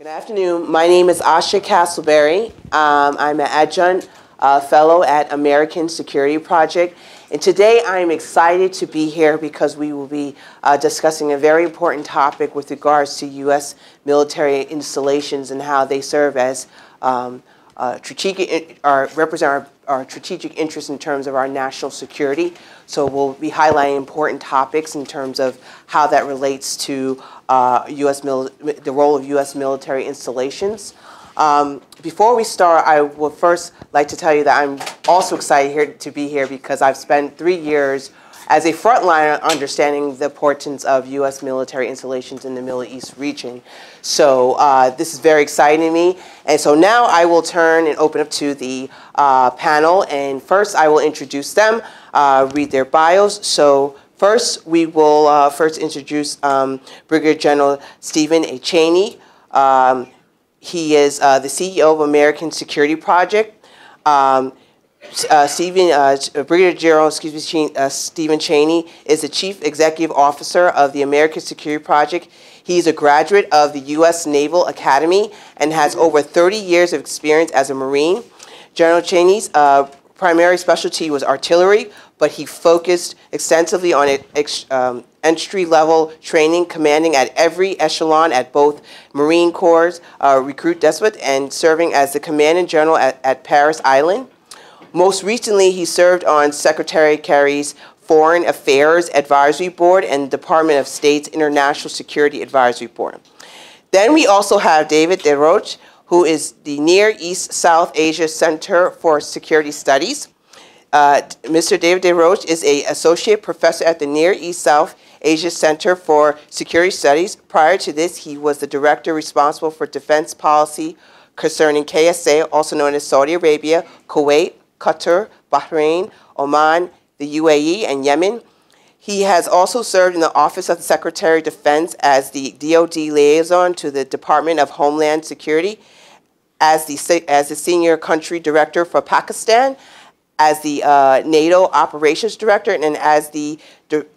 Good afternoon. My name is Asha Castleberry. I'm an adjunct fellow at American Security Project. And today I am excited to be here because we will be discussing a very important topic with regards to U.S. military installations and how they serve as represent our strategic interests in terms of our national security. So we'll be highlighting important topics in terms of how that relates to the role of U.S. military installations. Before we start, I would first like to tell you that I'm also excited to be here because I've spent 3 years as a frontliner understanding the importance of U.S. military installations in the Middle East region. So this is very exciting to me. And so now I will turn and open up to the panel. And first I will introduce them, read their bios. So first we will first introduce Brigadier General Stephen A. Cheney. He is the CEO of American Security Project. Brigadier General, Stephen Cheney is the Chief Executive Officer of the American Security Project. He's a graduate of the U.S. Naval Academy and has over 30 years of experience as a Marine. General Cheney's primary specialty was artillery, but he focused extensively on entry-level training, commanding at every echelon at both Marine Corps Recruit Depot and serving as the Commanding General at Paris Island. Most recently, he served on Secretary Kerry's Foreign Affairs Advisory Board and Department of State's International Security Advisory Board. Then we also have David Roches, who is the Near East South Asia Center for Security Studies. Mr. David Roches is an associate professor at the Near East South Asia Center for Security Studies. Prior to this, he was the director responsible for defense policy concerning KSA, also known as Saudi Arabia, Kuwait, Qatar, Bahrain, Oman, the UAE, and Yemen. He has also served in the Office of the Secretary of Defense as the DoD liaison to the Department of Homeland Security, as the Senior Country Director for Pakistan, as the NATO Operations Director, and as the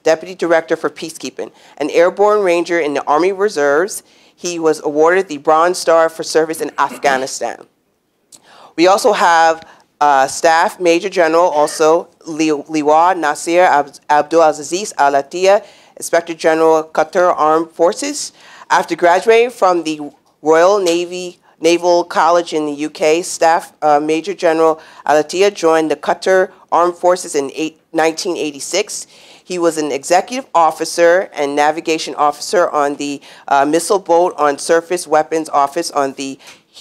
Deputy Director for Peacekeeping. An airborne ranger in the Army Reserves, he was awarded the Bronze Star for service in Afghanistan. We also have Staff Major General, also Liwa Nasser AbdulAziz Al-Attiyah, Inspector General Qatar Armed Forces. After graduating from the Royal Naval College in the UK, Staff Major General Al-Attiyah joined the Qatar Armed Forces in 1986. He was an executive officer and navigation officer on the Missile Boat on Surface Weapons Office on the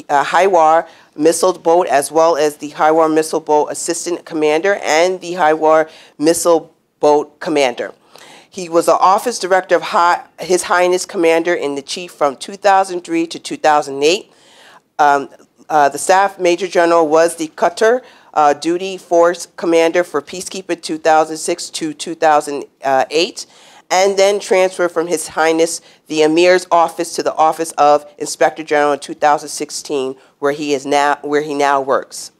Hiwar Missile Boat, as well as the Hiwar Missile Boat Assistant Commander and the Hiwar Missile Boat Commander. He was the Office Director of His Highness Commander-in-Chief from 2003 to 2008. The Staff Major General was the Qatar Duty Force Commander for Peacekeeping 2006 to 2008, and then transferred from His Highness the Emir's office to the Office of Inspector General in 2016, where he now works.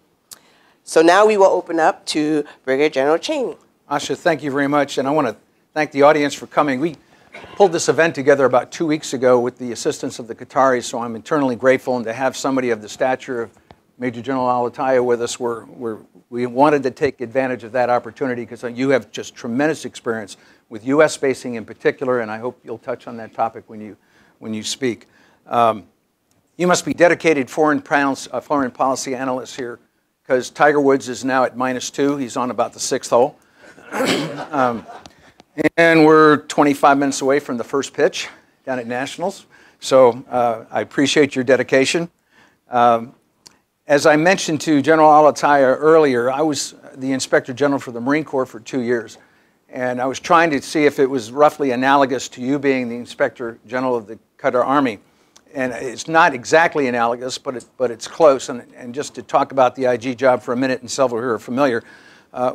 So now we will open up to Brigadier General Cheney. Asha, thank you very much, and I want to thank the audience for coming. We pulled this event together about 2 weeks ago with the assistance of the Qataris, so I'm eternally grateful, and to have somebody of the stature of Major General Al-Attiyah with us, we wanted to take advantage of that opportunity because you have just tremendous experience with U.S. spacing in particular, and I hope you'll touch on that topic when you speak. You must be dedicated foreign policy analysts here, because Tiger Woods is now at -2. He's on about the 6th hole. And we're 25 minutes away from the first pitch down at Nationals. So I appreciate your dedication. As I mentioned to General Al-Attiyah earlier, I was the Inspector General for the Marine Corps for 2 years. And I was trying to see if it was roughly analogous to you being the Inspector General of the Qatar Army. And it's not exactly analogous, but it's close. And just to talk about the IG job for a minute, and several here are familiar,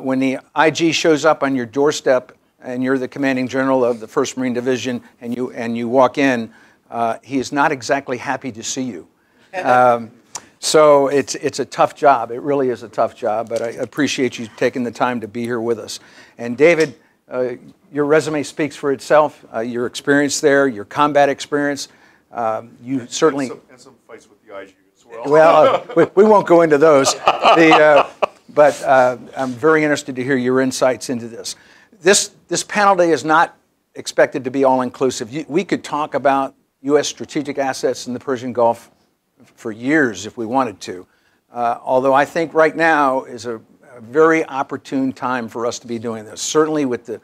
when the IG shows up on your doorstep and you're the Commanding General of the 1st Marine Division and you walk in, he is not exactly happy to see you. So it's a tough job. It really is a tough job, but I appreciate you taking the time to be here with us. And David, your resume speaks for itself. Your experience there, your combat experience, You certainly... And some fights with the IG as well. Well, we won't go into those. But I'm very interested to hear your insights into this. This panel day is not expected to be all-inclusive. We could talk about U.S. strategic assets in the Persian Gulf for years if we wanted to. Although I think right now is a very opportune time for us to be doing this. Certainly with the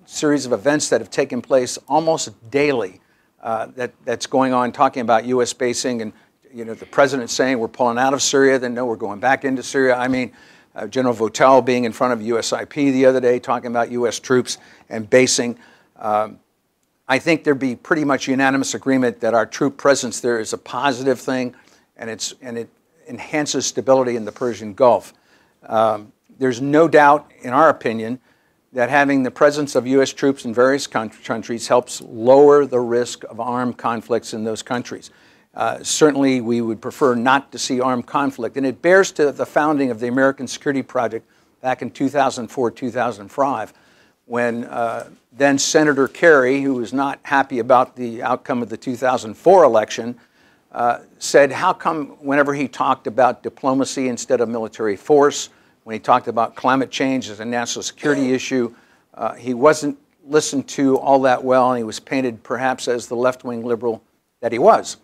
series of events that have taken place almost daily that's going on, talking about U.S. basing and the president saying we're pulling out of Syria, then no, we're going back into Syria. I mean, General Votel being in front of USIP the other day talking about U.S. troops and basing. I think there'd be pretty much unanimous agreement that our troop presence there is a positive thing, and it enhances stability in the Persian Gulf. There's no doubt, in our opinion, that having the presence of U.S. troops in various countries helps lower the risk of armed conflicts in those countries. Certainly, we would prefer not to see armed conflict, and it bears to the founding of the American Security Project back in 2004, 2005, when then Senator Kerry, who was not happy about the outcome of the 2004 election, said, how come whenever he talked about diplomacy instead of military force, when he talked about climate change as a national security issue, he wasn't listened to all that well, and he was painted perhaps as the left-wing liberal that he was.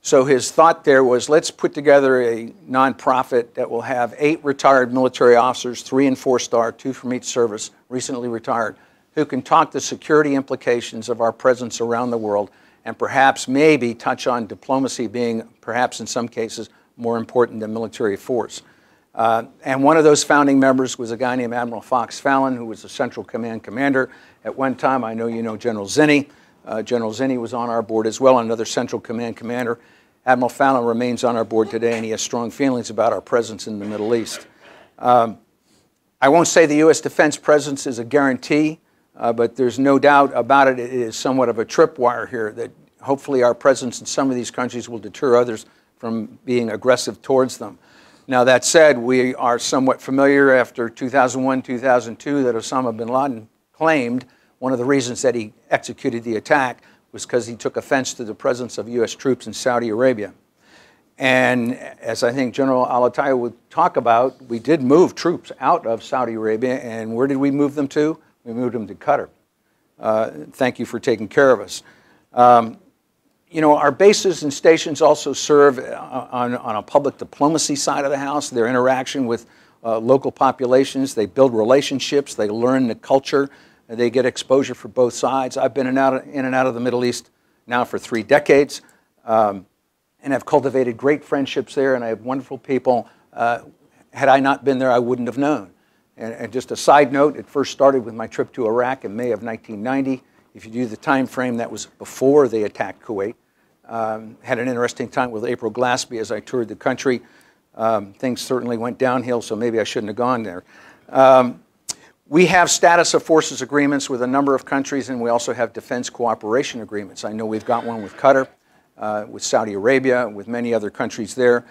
So his thought there was, let's put together a nonprofit that will have 8 retired military officers, 3 and 4-star, 2 from each service, recently retired, who can talk the security implications of our presence around the world and perhaps maybe touch on diplomacy being perhaps in some cases more important than military force. And one of those founding members was a guy named Admiral Fox Fallon, who was the Central Command commander. At one time, I know you know General Cheney. General Cheney was on our board as well, another Central Command commander. Admiral Fallon remains on our board today, and he has strong feelings about our presence in the Middle East. I won't say the U.S. defense presence is a guarantee, but there's no doubt about it. It is somewhat of a tripwire here that hopefully our presence in some of these countries will deter others from being aggressive towards them. Now, that said, we are somewhat familiar after 2001, 2002 that Osama bin Laden claimed one of the reasons that he executed the attack was because he took offense to the presence of U.S. troops in Saudi Arabia. And as I think General Al-Attiyah would talk about, we did move troops out of Saudi Arabia, and where did we move them to? We moved them to Qatar. Thank you for taking care of us. Our bases and stations also serve on a public diplomacy side of the house, their interaction with local populations. They build relationships, they learn the culture, and they get exposure for both sides. I've been in and out of the Middle East now for 3 decades, and have cultivated great friendships there, and I have wonderful people. Had I not been there, I wouldn't have known. And just a side note, it first started with my trip to Iraq in May of 1990. If you do the time frame, that was before they attacked Kuwait. Had an interesting time with April Glaspie as I toured the country. Things certainly went downhill, so maybe I shouldn't have gone there. We have status of forces agreements with a number of countries, and we also have defense cooperation agreements. I know we've got one with Qatar, with Saudi Arabia, with many other countries there.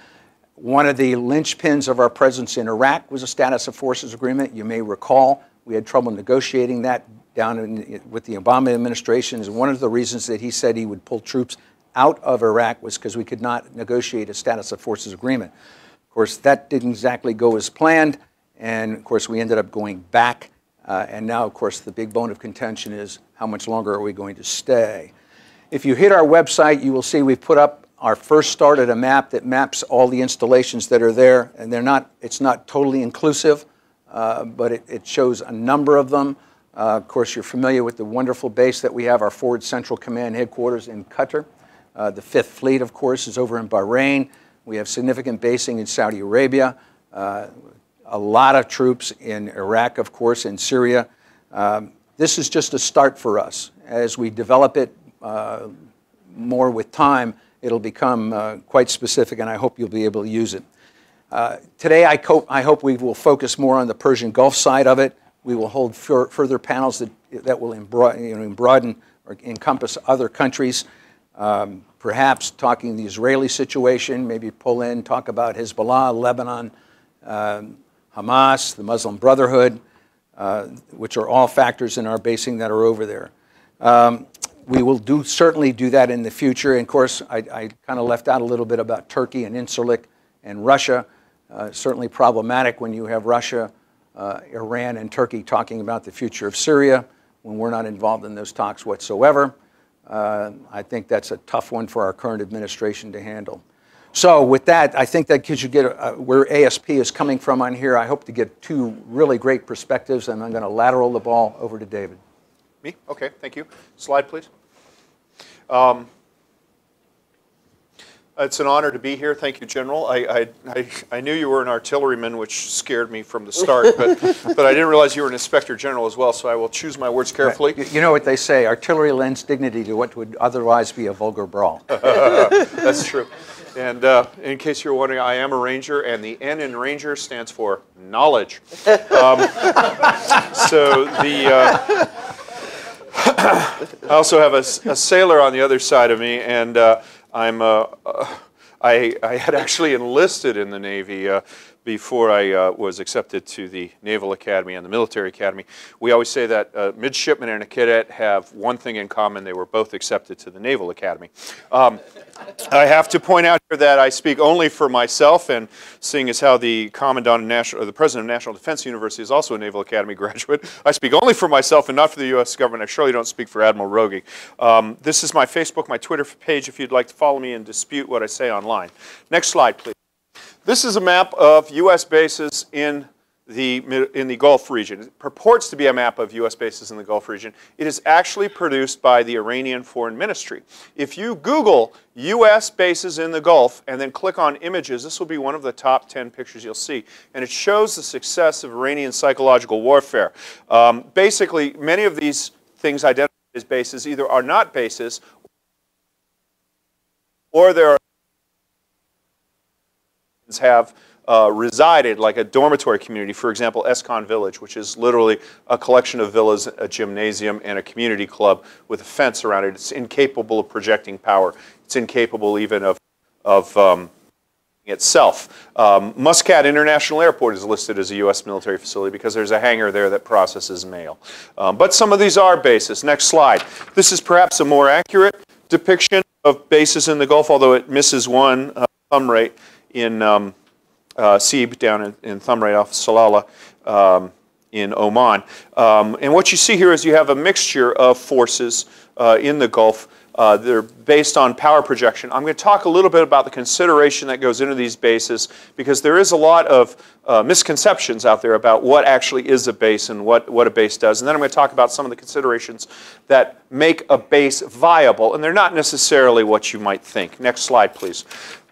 One of the linchpins of our presence in Iraq was a status of forces agreement. You may recall we had trouble negotiating that down with the Obama administration. Is one of the reasons that he said he would pull troops out of Iraq was because we could not negotiate a status of forces agreement. Of course, that didn't exactly go as planned, and of course we ended up going back. And now, of course, the big bone of contention is how much longer are we going to stay? If you hit our website, you will see we've put up our first start at a map that maps all the installations that are there, and it's not totally inclusive, but it shows a number of them. Of course, you're familiar with the wonderful base that we have, our Forward Central Command headquarters in Qatar. The 5th Fleet, of course, is over in Bahrain. We have significant basing in Saudi Arabia, a lot of troops in Iraq, of course, in Syria. This is just a start for us. As we develop it more with time, it'll become quite specific, and I hope you'll be able to use it. Today, I hope we will focus more on the Persian Gulf side of it. We will hold further panels that will broaden or encompass other countries. Perhaps talking the Israeli situation, maybe pull in, talk about Hezbollah, Lebanon, Hamas, the Muslim Brotherhood, which are all factors in our basing that are over there. We will certainly do that in the future. And of course, I kind of left out a little bit about Turkey and Incirlik and Russia. Certainly problematic when you have Russia, Iran, and Turkey talking about the future of Syria when we're not involved in those talks whatsoever. I think that's a tough one for our current administration to handle. So with that, I think that gives you where ASP is coming from on here. I hope to get two really great perspectives, and I'm going to lateral the ball over to David. Me? Okay, thank you. Slide, please. It's an honor to be here. Thank you, General. I knew you were an artilleryman, which scared me from the start, but I didn't realize you were an Inspector General as well, so I will choose my words carefully. You know what they say, artillery lends dignity to what would otherwise be a vulgar brawl. That's true. And in case you're wondering, I am a Ranger, and the N in Ranger stands for knowledge. So I also have a sailor on the other side of me, and I had actually enlisted in the Navy before I was accepted to the Naval Academy and the Military Academy. We always say that a midshipman and a cadet have one thing in common: they were both accepted to the Naval Academy. I have to point out here that I speak only for myself, and seeing as how the Commandant of the President of National Defense University is also a Naval Academy graduate, I speak only for myself and not for the U.S. government. I surely don't speak for Admiral Rogie. This is my Facebook, my Twitter page, if you'd like to follow me and dispute what I say online. Next slide, please. This is a map of U.S. bases in the Gulf region. It purports to be a map of U.S. bases in the Gulf region. It is actually produced by the Iranian Foreign Ministry. If you Google U.S. bases in the Gulf and then click on images, this will be one of the top 10 pictures you'll see. And it shows the success of Iranian psychological warfare. Basically, many of these things identified as bases either are not bases or there are have resided, like a dormitory community, for example, Escon Village, which is literally a collection of villas, a gymnasium, and a community club with a fence around it. It's incapable of projecting power. It's incapable even of itself. Muscat International Airport is listed as a U.S. military facility because there's a hangar there that processes mail. But some of these are bases. Next slide. This is perhaps a more accurate depiction of bases in the Gulf, although it misses one, thumb rate, in Seeb, down in Thumrait off Salalah in Oman. And what you see here is you have a mixture of forces in the Gulf. They're based on power projection. I'm going to talk a little bit about the consideration that goes into these bases, because there is a lot of misconceptions out there about what actually is a base and what a base does. And then I'm going to talk about some of the considerations that make a base viable, and they're not necessarily what you might think. Next slide, please.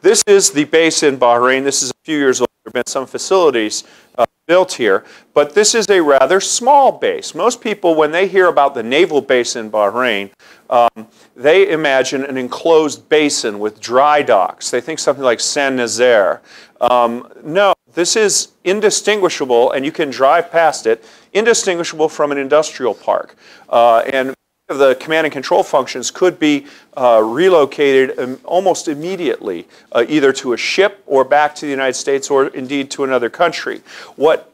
This is the base in Bahrain. This is a few years old. There have been some facilities built here, but this is a rather small base. Most people, when they hear about the naval base in Bahrain, they imagine an enclosed basin with dry docks. They think something like Saint-Nazaire. No, this is indistinguishable, and you can drive past it, indistinguishable from an industrial park. And the command and control functions could be relocated almost immediately, either to a ship or back to the United States or indeed to another country. But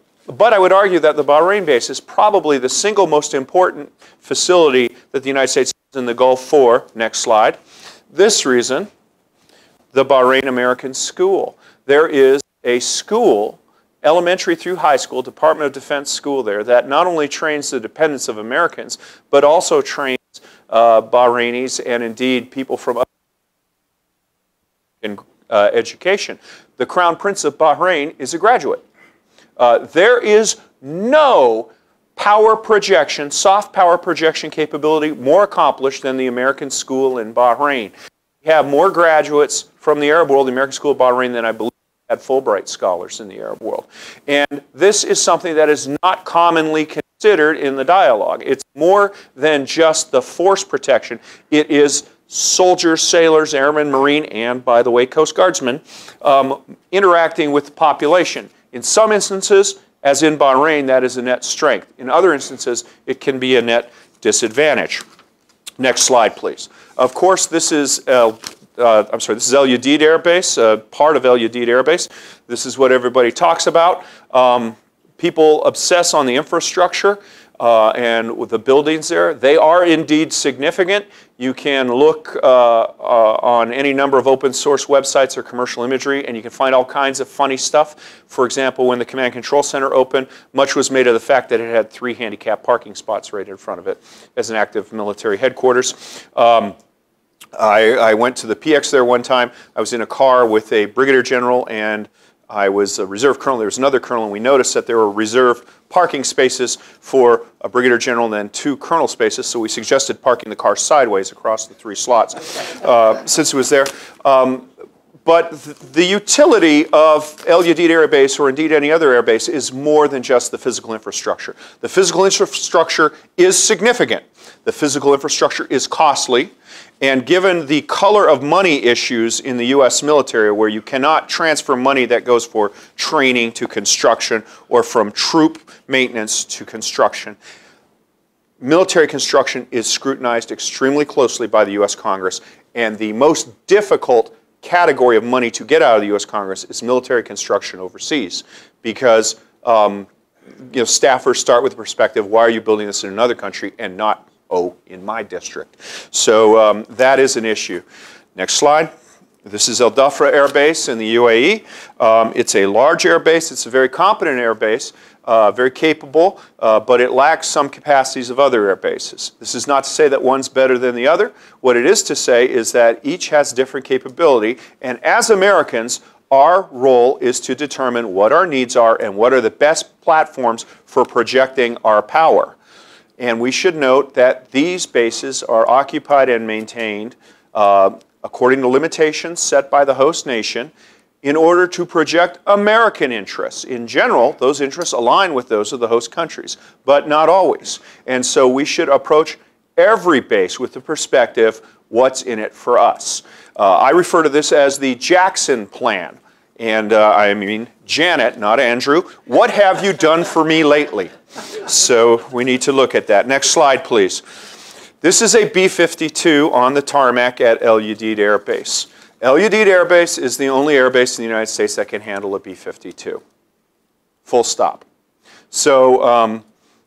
I would argue that the Bahrain base is probably the single most important facility that the United States has in the Gulf for. Next slide. This reason, the Bahrain American School. There is a school, elementary through high school, Department of Defense school there, that not only trains the dependents of Americans, but also trains Bahrainis and indeed people from in education. The Crown Prince of Bahrain is a graduate. There is no power projection, soft power projection capability more accomplished than the American school in Bahrain. We have more graduates from the Arab world, the American School of Bahrain, than I believe had Fulbright scholars in the Arab world. And this is something that is not commonly considered in the dialogue. It's more than just the force protection. It is soldiers, sailors, airmen, marine, and, by the way, Coast Guardsmen, interacting with the population. In some instances, as in Bahrain, that is a net strength. In other instances, it can be a net disadvantage. Next slide, please. Of course, this is this is El Udeid Air Base, part of El Udeid Air Base. This is what everybody talks about. People obsess on the infrastructure and with the buildings there. They are indeed significant. You can look on any number of open source websites or commercial imagery, and you can find all kinds of funny stuff. For example, when the Command and Control Center opened, much was made of the fact that it had 3 handicapped parking spots right in front of it as an active military headquarters. I went to the PX there one time. I was in a car with a brigadier general, and I was a reserve colonel. There was another colonel, and we noticed that there were reserve parking spaces for a brigadier general and then 2 colonel spaces, so we suggested parking the car sideways across the 3 slots since it was there. But the utility of El Udeid Air Base, or indeed any other air base, is more than just the physical infrastructure. The physical infrastructure is significant. The physical infrastructure is costly. And given the color of money issues in the U.S. military, where you cannot transfer money that goes for training to construction or from troop maintenance to construction, military construction is scrutinized extremely closely by the U.S. Congress. And the most difficult category of money to get out of the U.S. Congress is military construction overseas, because staffers start with the perspective, why are you building this in another country and not, in my district? So that is an issue. Next slide. This is El Dhafra Air Base in the UAE. It's a large air base. It's a very competent air base, very capable, but it lacks some capacities of other air bases. This is not to say that one's better than the other. What it is to say is that each has different capability, and as Americans, our role is to determine what our needs are and what are the best platforms for projecting our power. And we should note that these bases are occupied and maintained according to limitations set by the host nation in order to project American interests. In general, those interests align with those of the host countries, but not always. And so we should approach every base with the perspective, what's in it for us? I refer to this as the Jackson Plan. And I mean Janet, not Andrew. What have you done for me lately? So we need to look at that. Next slide, please. This is a B-52 on the tarmac at El Udeid Air Base. El Udeid Air Base is the only air base in the United States that can handle a B-52. Full stop. So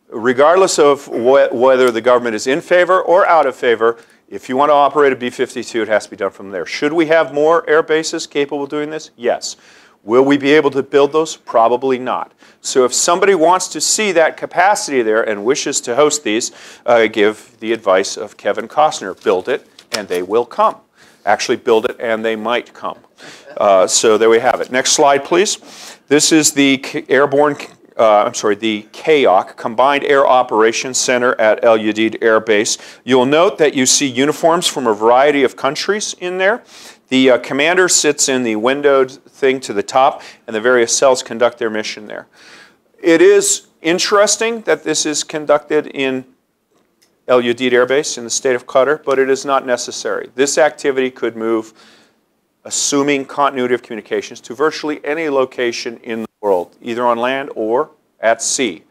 regardless of whether the government is in favor or out of favor, if you want to operate a B-52, it has to be done from there. Should we have more air bases capable of doing this? Yes. Will we be able to build those? Probably not. So if somebody wants to see that capacity there and wishes to host these, give the advice of Kevin Costner. Build it, and they will come. Actually, build it, and they might come. So there we have it. Next slide, please. This is the airborne... the CAOC, Combined Air Operations Center at El Udeid Air Base. You'll note that you see uniforms from a variety of countries in there. The commander sits in the windowed thing to the top, and the various cells conduct their mission there. It is interesting that this is conducted in El Udeid Air Base in the state of Qatar, but it is not necessary. This activity could move, assuming continuity of communications, to virtually any location in the world, either on land or at sea.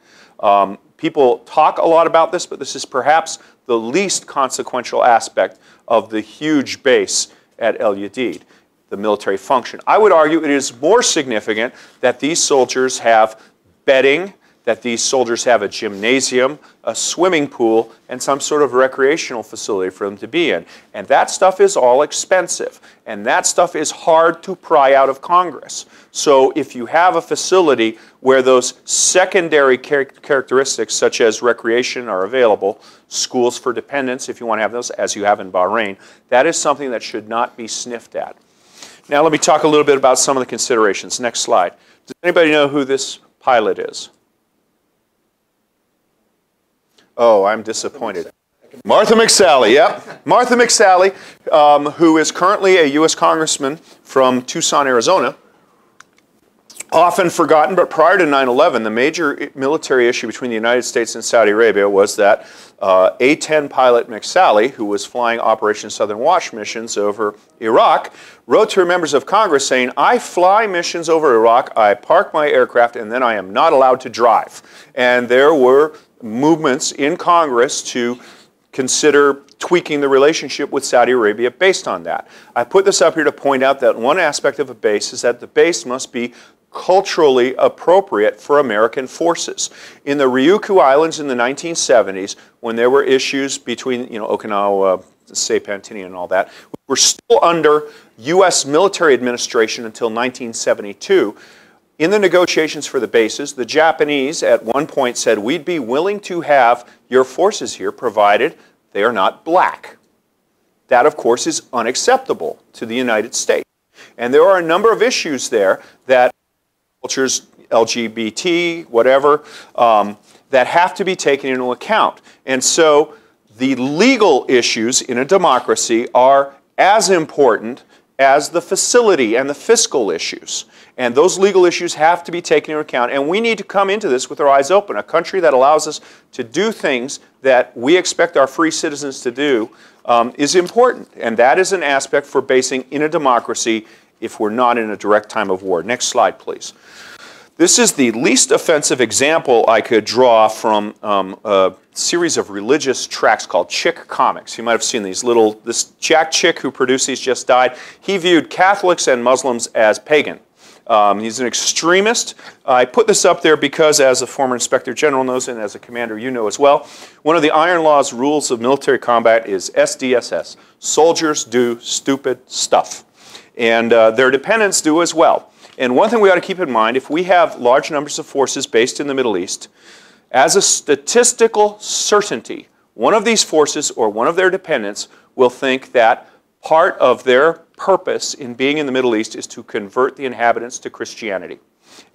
People talk a lot about this, but this is perhaps the least consequential aspect of the huge base at El Udeid, the military function. I would argue it is more significant that these soldiers have bedding, that these soldiers have a gymnasium, a swimming pool, and some sort of recreational facility for them to be in. And that stuff is all expensive. And that stuff is hard to pry out of Congress. So if you have a facility where those secondary characteristics, such as recreation, are available, schools for dependents, if you want to have those, as you have in Bahrain, that is something that should not be sniffed at. Now let me talk a little bit about some of the considerations. Next slide. Does anybody know who this pilot is? Oh, I'm disappointed. Martha McSally, yep. Martha McSally, who is currently a U.S. Congressman from Tucson, Arizona. Often forgotten, but prior to 9/11, the major military issue between the United States and Saudi Arabia was that A-10 pilot McSally, who was flying Operation Southern Watch missions over Iraq, wrote to members of Congress saying, I fly missions over Iraq, I park my aircraft, and then I am not allowed to drive. And there were movements in Congress to consider tweaking the relationship with Saudi Arabia based on that. I put this up here to point out that one aspect of a base is that the base must be culturally appropriate for American forces. In the Ryukyu Islands in the 1970s, when there were issues between Okinawa, Seipan and all that, we were still under U.S. military administration until 1972. In the negotiations for the bases, the Japanese at one point said, we'd be willing to have your forces here provided they are not black. That, of course, is unacceptable to the United States. And there are a number of issues there that cultures, LGBT, whatever, that have to be taken into account. And so the legal issues in a democracy are as important as the facility and the fiscal issues. And those legal issues have to be taken into account. And we need to come into this with our eyes open. A country that allows us to do things that we expect our free citizens to do is important. And that is an aspect for basing in a democracy if we're not in a direct time of war. Next slide, please. This is the least offensive example I could draw from a series of religious tracts called Chick comics. You might have seen these this Jack Chick who produced these just died. He viewed Catholics and Muslims as pagan. He's an extremist. I put this up there because, as a former Inspector General knows and as a commander you know as well, one of the Iron Law's rules of military combat is SDSS. Soldiers do stupid stuff. And their dependents do as well. And one thing we ought to keep in mind, if we have large numbers of forces based in the Middle East, as a statistical certainty, one of these forces or one of their dependents will think that part of their purpose in being in the Middle East is to convert the inhabitants to Christianity,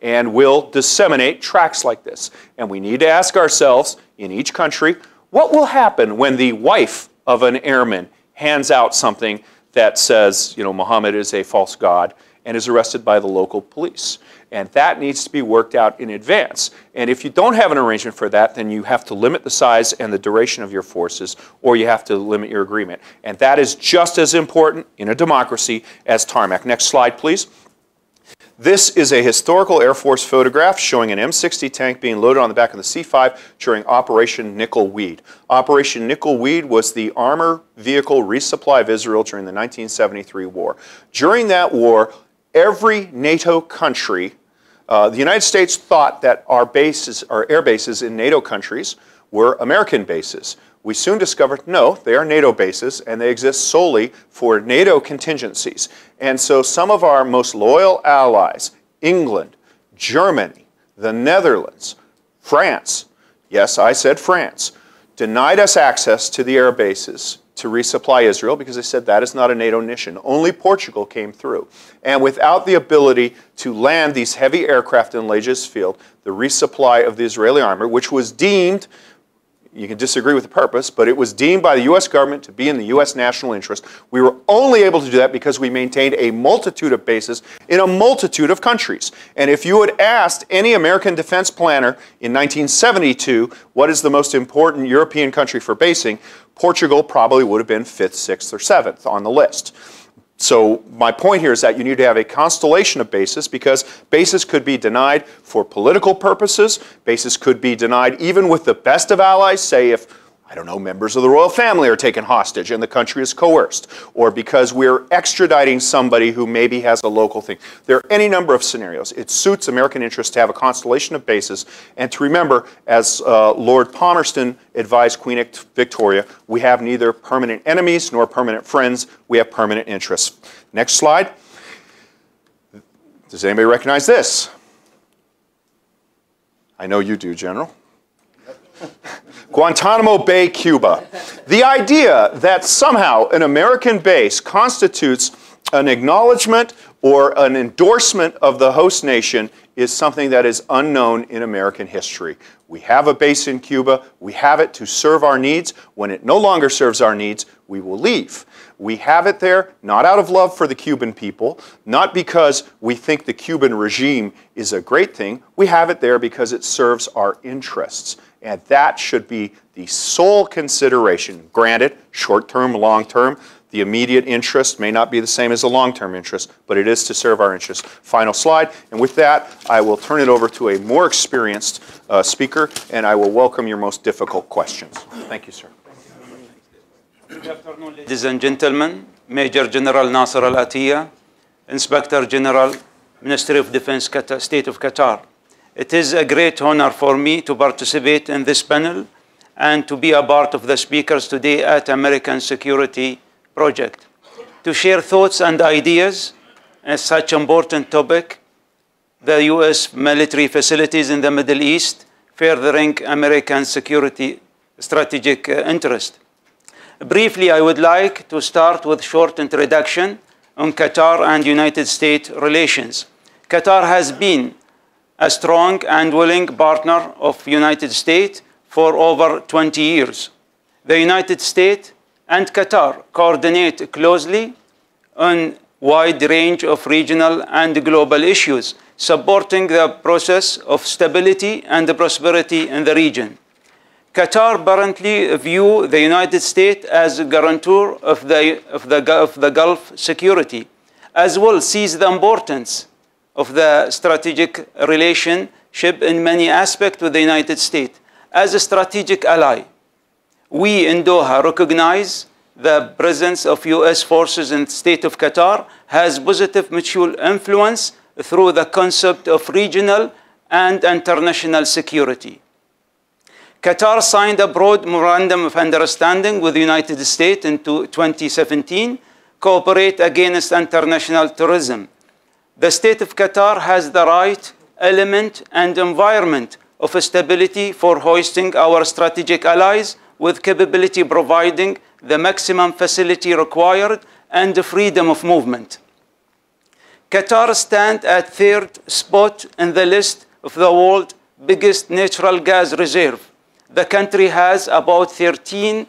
and will disseminate tracts like this. And we need to ask ourselves, in each country, what will happen when the wife of an airman hands out something that says, Muhammad is a false god, and is arrested by the local police? And that needs to be worked out in advance. And if you don't have an arrangement for that, then you have to limit the size and the duration of your forces, or you have to limit your agreement. And that is just as important in a democracy as tarmac. Next slide, please. This is a historical Air Force photograph showing an M60 tank being loaded on the back of the C-5 during Operation Nickel Weed. Operation Nickel Weed was the armor vehicle resupply of Israel during the 1973 war. During that war, every NATO country, the United States thought that our air bases in NATO countries were American bases. We soon discovered, no, they are NATO bases, and they exist solely for NATO contingencies. And so some of our most loyal allies, England, Germany, the Netherlands, France, yes, I said France, denied us access to the air bases to resupply Israel because they said that is not a NATO mission. Only Portugal came through. And without the ability to land these heavy aircraft in Lajes Field, the resupply of the Israeli armor, which was deemed, you can disagree with the purpose, but it was deemed by the U.S. government to be in the U.S. national interest. We were only able to do that because we maintained a multitude of bases in a multitude of countries. And if you had asked any American defense planner in 1972 what is the most important European country for basing, Portugal probably would have been 5th, 6th, or 7th on the list. So my point here is that you need to have a constellation of bases, because bases could be denied for political purposes. Bases could be denied even with the best of allies, say if, I don't know, members of the royal family are taken hostage and the country is coerced, or because we're extraditing somebody who maybe has a local thing. There are any number of scenarios. It suits American interests to have a constellation of bases, and to remember, as Lord Palmerston advised Queen Victoria, we have neither permanent enemies nor permanent friends. We have permanent interests. Next slide. Does anybody recognize this? I know you do, General. Guantanamo Bay, Cuba. The idea that somehow an American base constitutes an acknowledgement or an endorsement of the host nation is something that is unknown in American history. We have a base in Cuba. We have it to serve our needs. When it no longer serves our needs, we will leave. We have it there not out of love for the Cuban people, not because we think the Cuban regime is a great thing. We have it there because it serves our interests. And that should be the sole consideration. Granted, short-term, long-term, the immediate interest may not be the same as the long-term interest, but it is to serve our interests. Final slide. And with that, I will turn it over to a more experienced speaker, and I will welcome your most difficult questions. Thank you, sir. Good afternoon, ladies and gentlemen. Major General Nasser Al-Attiyah, Inspector General Ministry of Defense, State of Qatar. It is a great honor for me to participate in this panel and to be a part of the speakers today at American Security Project, to share thoughts and ideas on such important topic, the U.S. military facilities in the Middle East, furthering American security strategic interest. Briefly, I would like to start with a short introduction on Qatar and United States relations. Qatar has been a strong and willing partner of United States for over 20 years. The United States and Qatar coordinate closely on a wide range of regional and global issues, supporting the process of stability and prosperity in the region. Qatar currently views the United States as a guarantor of the Gulf security, as well sees the importance of the strategic relationship in many aspects with the United States as a strategic ally. We in Doha recognize the presence of U.S. forces in the state of Qatar has positive mutual influence through the concept of regional and international security. Qatar signed a broad memorandum of understanding with the United States in 2017, cooperate against international terrorism. The state of Qatar has the right element and environment of stability for hosting our strategic allies with capability providing the maximum facility required and the freedom of movement. Qatar stands at third spot in the list of the world's biggest natural gas reserve. The country has about 13%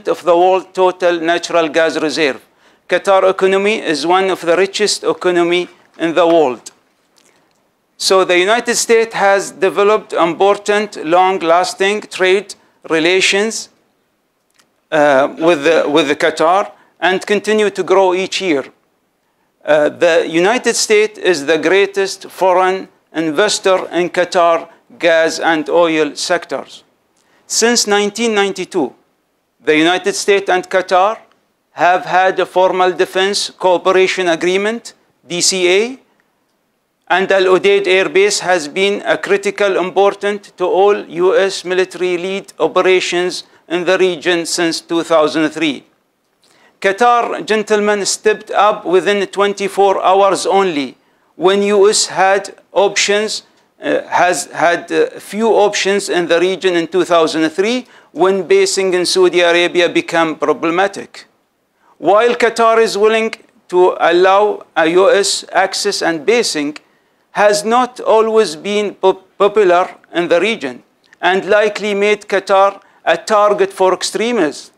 of the world's total natural gas reserve. Qatar economy is one of the richest economies in the world. So the United States has developed important, long-lasting trade relations with Qatar and continue to grow each year. The United States is the greatest foreign investor in Qatar gas and oil sectors. Since 1992, the United States and Qatar have had a formal defense cooperation agreement, DCA, and Al-Udeid Air Base has been a critical important to all U.S. military lead operations in the region since 2003. Qatar, gentlemen, stepped up within 24 hours only when U.S. had options, has had few options in the region in 2003 when basing in Saudi Arabia became problematic. While Qatar is willing to allow a U.S. access and basing, has not always been popular in the region and likely made Qatar a target for extremists.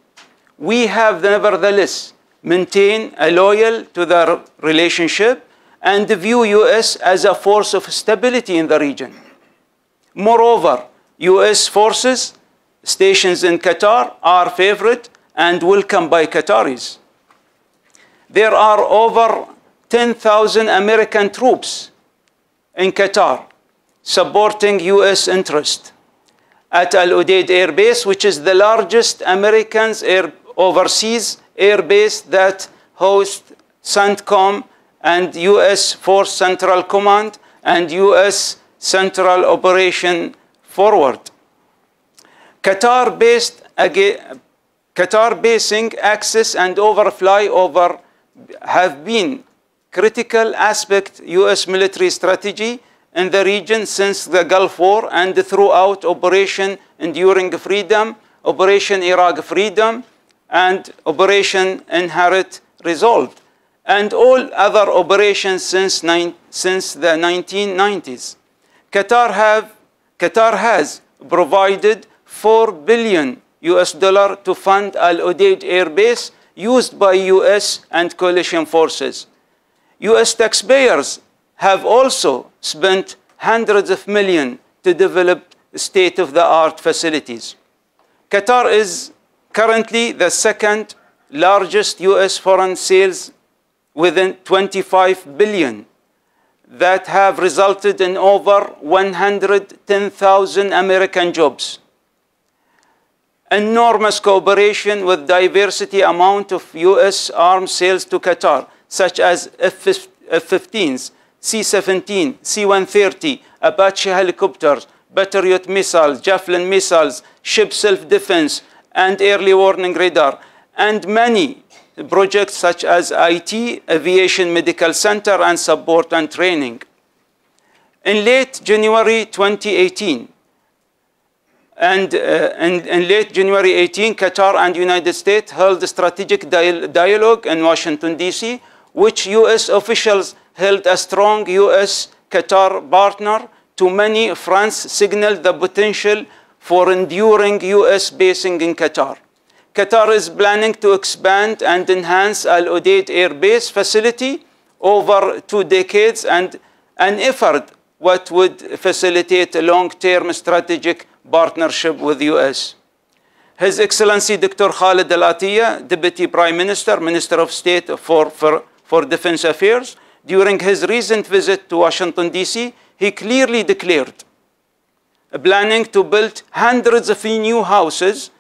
We have nevertheless maintained a loyal to the relationship and view U.S. as a force of stability in the region. Moreover, U.S. forces stations in Qatar are favored and welcomed by Qataris. There are over 10,000 American troops in Qatar supporting U.S. interest at Al-Udeid Air Base, which is the largest American overseas air base that hosts CENTCOM and U.S. Force Central Command and U.S. Central Operation Forward. Qatar basing access and overfly over have been critical aspect U.S. military strategy in the region since the Gulf War and throughout Operation Enduring Freedom, Operation Iraq Freedom, and Operation Inherent Resolve, and all other operations since the 1990s. Qatar has provided $4 billion to fund Al-Udeid Air Base used by U.S. and coalition forces. U.S. taxpayers have also spent hundreds of millions to develop state-of-the-art facilities. Qatar is currently the second largest U.S. foreign sales within $25 billion that have resulted in over 110,000 American jobs. Enormous cooperation with diversity amount of U.S. arms sales to Qatar, such as F-15s, C-17, C-130, Apache helicopters, Patriot missiles, Javelin missiles, ship self-defense, and early warning radar, and many projects such as IT, Aviation Medical Center, and support and training. In late January 2018, in late January 18, Qatar and United States held a strategic dialogue in Washington, D.C., which U.S. officials held a strong U.S.-Qatar partner. To many, France signaled the potential for enduring U.S. basing in Qatar. Qatar is planning to expand and enhance Al-Udeid Air Base facility over 2 decades, and an effort what would facilitate a long-term strategic partnership with the U.S. His Excellency Dr. Khalid Al-Attiyah, Deputy Prime Minister, Minister of State for Defense Affairs, during his recent visit to Washington, D.C., he clearly declared planning to build hundreds of new houses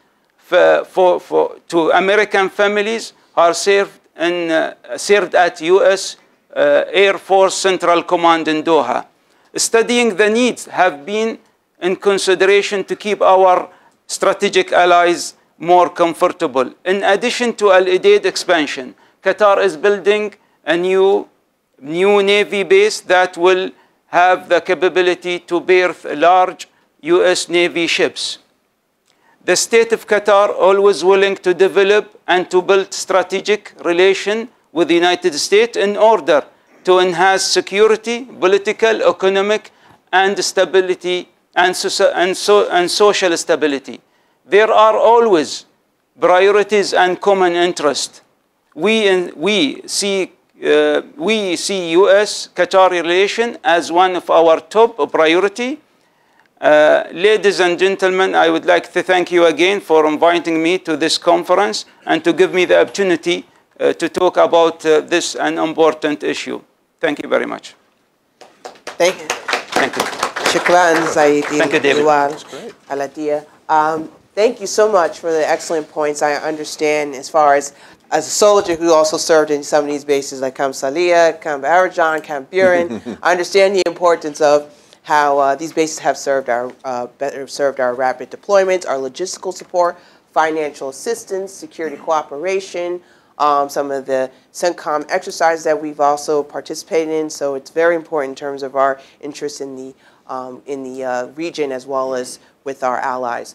to American families who are served at U.S. Air Force Central Command in Doha. Studying the needs have been in consideration to keep our strategic allies more comfortable. In addition to Al-Udeid expansion, Qatar is building a new Navy base that will have the capability to berth large U.S. Navy ships. The state of Qatar always willing to develop and to build strategic relation with the United States in order to enhance security, political, economic, and stability, and social stability. There are always priorities and common interest. We see U.S.-Qatar relation as one of our top priority. Ladies and gentlemen, I would like to thank you again for inviting me to this conference and to give me the opportunity to talk about this an important issue. Thank you very much. Thank you. Thank you. Shukran, Sayyidi. Thank you, David. Al-Attiyah. Thank you so much for the excellent points. I understand as far as a soldier who also served in some of these bases like Camp Salih, Camp Arajan, Camp Buren, I understand the importance of how these bases have served our rapid deployments, our logistical support, financial assistance, security cooperation, some of the CENTCOM exercises that we've also participated in. So it's very important in terms of our interest in the region as well as with our allies.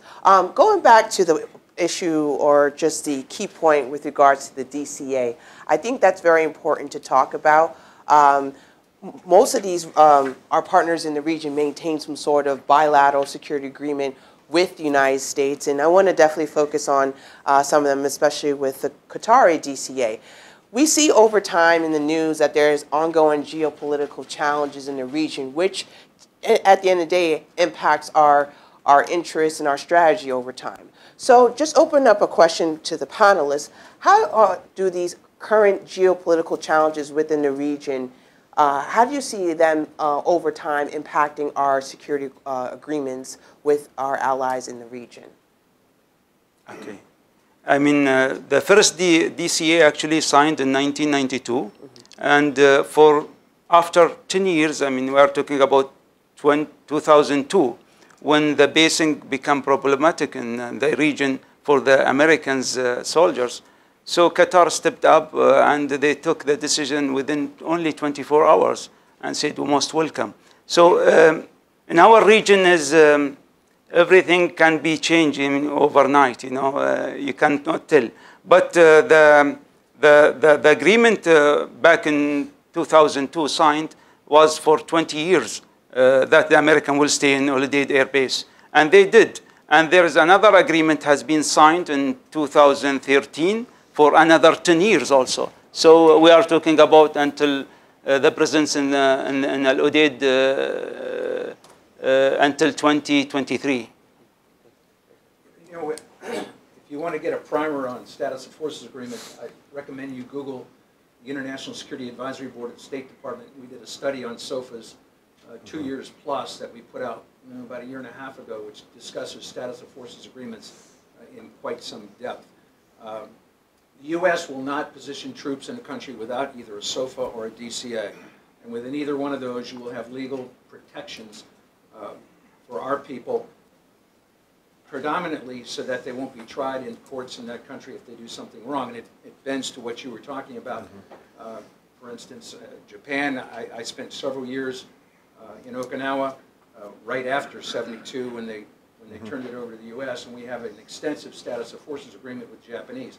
Going back to the issue or just the key point with regards to the DCA, I think that's very important to talk about. Most of these, our partners in the region maintain some sort of bilateral security agreement with the United States, and I want to definitely focus on some of them, especially with the Qatari DCA. We see over time in the news that there is ongoing geopolitical challenges in the region, which at the end of the day impacts our interests and our strategy over time. So just open up a question to the panelists. How do these current geopolitical challenges within the region, how do you see them over time impacting our security agreements with our allies in the region? Okay. I mean, the first DCA actually signed in 1992. And after 10 years, I mean, we are talking about 2002, when the basing became problematic in the region for the Americans soldiers. So Qatar stepped up and they took the decision within only 24 hours and said, we must welcome. So in our region is everything can be changed overnight, you cannot tell. But the agreement back in 2002 signed was for 20 years that the American will stay in Al-Udeid Air Base. And they did. And there is another agreement has been signed in 2013 for another 10 years also. So we are talking about until the presence in Al-Udeid until 2023. If you want to get a primer on status of forces agreements, I recommend you Google the International Security Advisory Board at the State Department. We did a study on SOFAs 2 years plus that we put out about a year and a half ago, which discusses status of forces agreements in quite some depth. The U.S. will not position troops in a country without either a SOFA or a DCA. And within either one of those, you will have legal protections for our people, predominantly so that they won't be tried in courts in that country if they do something wrong. And it bends to what you were talking about. For instance, Japan, I spent several years in Okinawa right after '72 when they turned it over to the U.S., and we have an extensive status of forces agreement with the Japanese.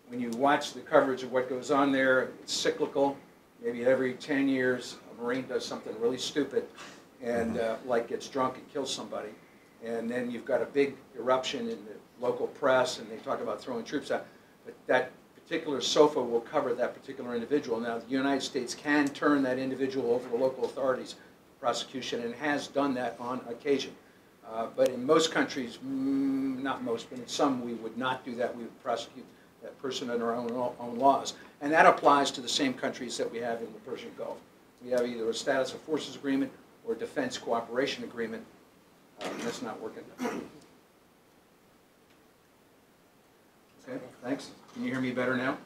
When you watch the coverage of what goes on there, it's cyclical. Maybe every 10 years, a Marine does something really stupid and like gets drunk and kills somebody. And then you've got a big eruption in the local press, and they talk about throwing troops out. But that particular SOFA will cover that particular individual. Now, the United States can turn that individual over to local authorities for prosecution and has done that on occasion. But in most countries, not most, but in some, we would not do that. We would prosecute that person under our own laws. And that applies to the same countries that we have in the Persian Gulf. We have either a status of forces agreement or defense cooperation agreement. That's not working. Okay, thanks. Can you hear me better now?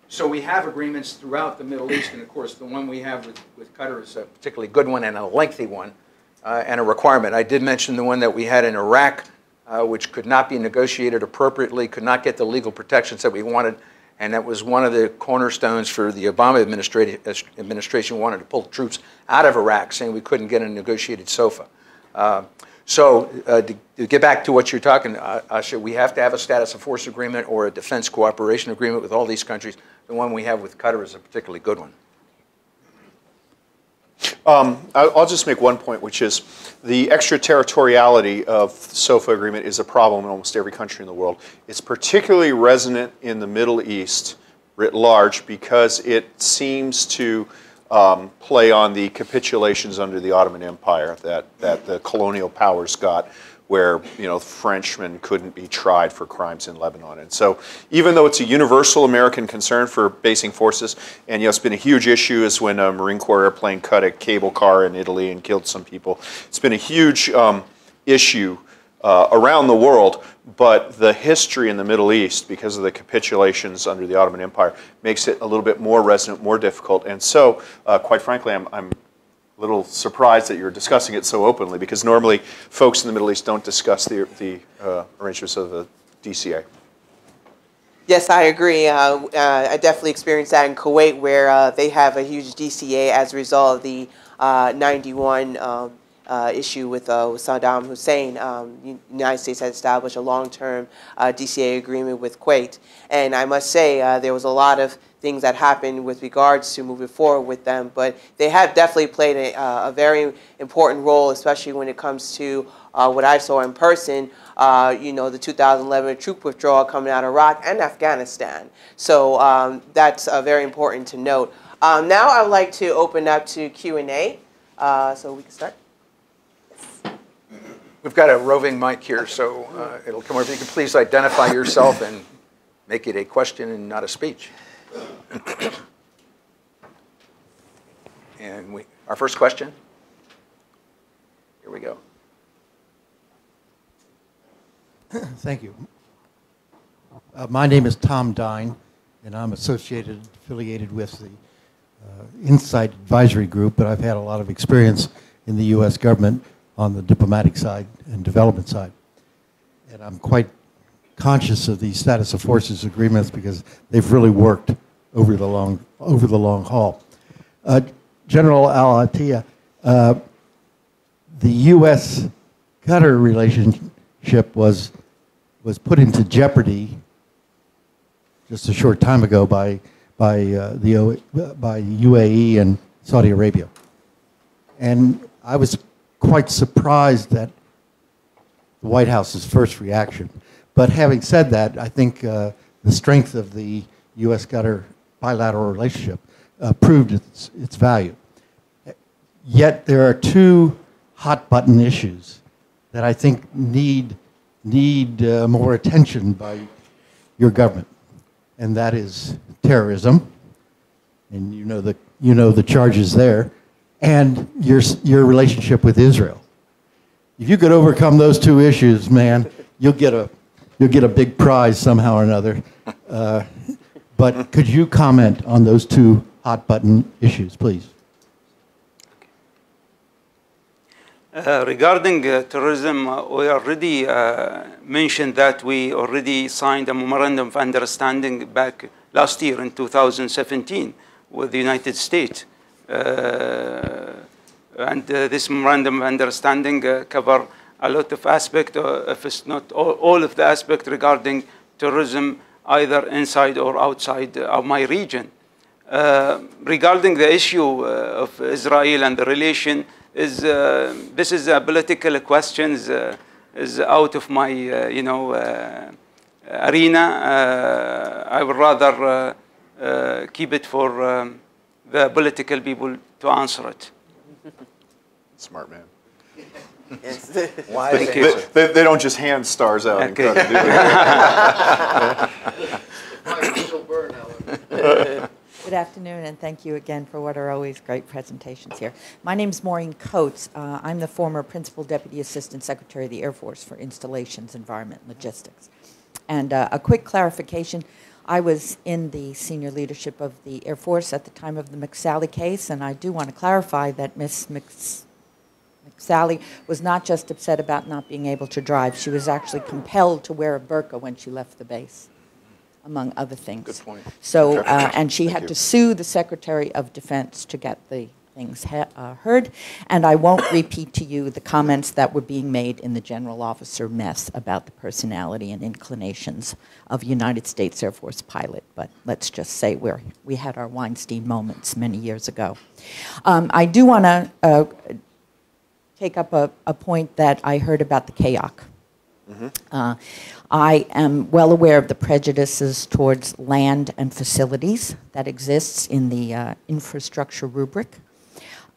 So we have agreements throughout the Middle East, and of course the one we have with Qatar is a particularly good one and a lengthy one, and a requirement. I did mention the one that we had in Iraq, which could not be negotiated appropriately, could not get the legal protections that we wanted, and that was one of the cornerstones for the Obama administration wanted to pull troops out of Iraq, saying we couldn't get a negotiated SOFA. To get back to what you're talking, Asha, we have to have a status of force agreement or a defense cooperation agreement with all these countries. The one we have with Qatar is a particularly good one. I'll just make one point, which is the extraterritoriality of the SOFA agreement is a problem in almost every country in the world. It's particularly resonant in the Middle East writ large because it seems to play on the capitulations under the Ottoman Empire that the colonial powers got, where Frenchmen couldn't be tried for crimes in Lebanon. And so even though it's a universal American concern for basing forces, and it's been a huge issue, is when a Marine Corps airplane cut a cable car in Italy and killed some people. It's been a huge issue around the world, but the history in the Middle East, because of the capitulations under the Ottoman Empire, makes it a little bit more resonant, more difficult. And so, quite frankly, I'm a little surprised that you're discussing it so openly, because normally folks in the Middle East don't discuss the arrangements of the DCA. Yes, I agree. I definitely experienced that in Kuwait, where they have a huge DCA as a result of the 91 issue with Saddam Hussein. The United States had established a long-term DCA agreement with Kuwait. And I must say, there was a lot of things that happened with regards to moving forward with them, but they have definitely played a very important role, especially when it comes to what I saw in person, the 2011 troop withdrawal coming out of Iraq and Afghanistan. So that's very important to note. Now I would like to open up to Q&A, so we can start. We've got a roving mic here, so it'll come over. If you can please identify yourself and make it a question and not a speech. And our first question. Here we go. Thank you. My name is Tom Dine, and I'm affiliated with the Insight Advisory Group, but I've had a lot of experience in the U.S. government on the diplomatic side and development side. And I'm quite conscious of these status of forces agreements because they've really worked over the long haul. General Al-Attiyah, the U.S.-Qatar relationship was put into jeopardy just a short time ago by UAE and Saudi Arabia, and I was quite surprised at the White House's first reaction. But having said that, I think the strength of the U.S.-Qatar bilateral relationship proved its value. Yet there are two hot-button issues that I think need more attention by your government, and that is terrorism, and you know the charges there, and your relationship with Israel. If you could overcome those two issues, man, you'll get a big prize somehow or another. But could you comment on those two hot button issues, please. Regarding terrorism, we already mentioned that we already signed a memorandum of understanding back last year in 2017 with the United States. And this memorandum of understanding cover a lot of aspects, if it's not all of the aspects regarding terrorism, either inside or outside of my region. Regarding the issue of Israel and the relation, this is a political question, is out of my arena. I would rather keep it for the political people to answer it. Smart man. Yes. They don't just hand stars out. Okay. And cut it, Good afternoon, and thank you again for what are always great presentations here. My name is Maureen Coates. I'm the former Principal Deputy Assistant Secretary of the Air Force for Installations, Environment, and Logistics. And a quick clarification, I was in the senior leadership of the Air Force at the time of the McSally case, and I do want to clarify that Ms. McSally was not just upset about not being able to drive. She was actually compelled to wear a burqa when she left the base, among other things. Good point. So, and she had to sue the Secretary of Defense to get the things heard. And I won't repeat to you the comments that were being made in the general officer mess about the personality and inclinations of a United States Air Force pilot. But let's just say we had our Weinstein moments many years ago. I do want to take up a point that I heard about the KAOC. Mm-hmm. I am well aware of the prejudices towards land and facilities that exists in the infrastructure rubric.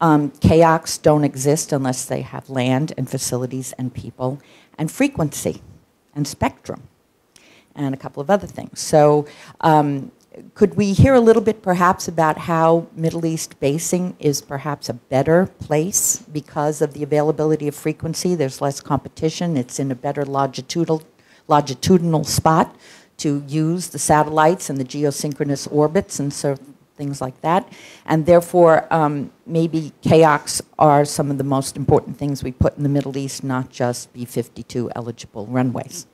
KAOCs don't exist unless they have land and facilities and people and frequency and spectrum and a couple of other things. So could we hear a little bit perhaps about how Middle East basing is perhaps a better place because of the availability of frequency? There's less competition. It's in a better longitudinal spot to use the satellites and the geosynchronous orbits and so things like that. And therefore, maybe KAOCs are some of the most important things we put in the Middle East, not just B-52 eligible runways.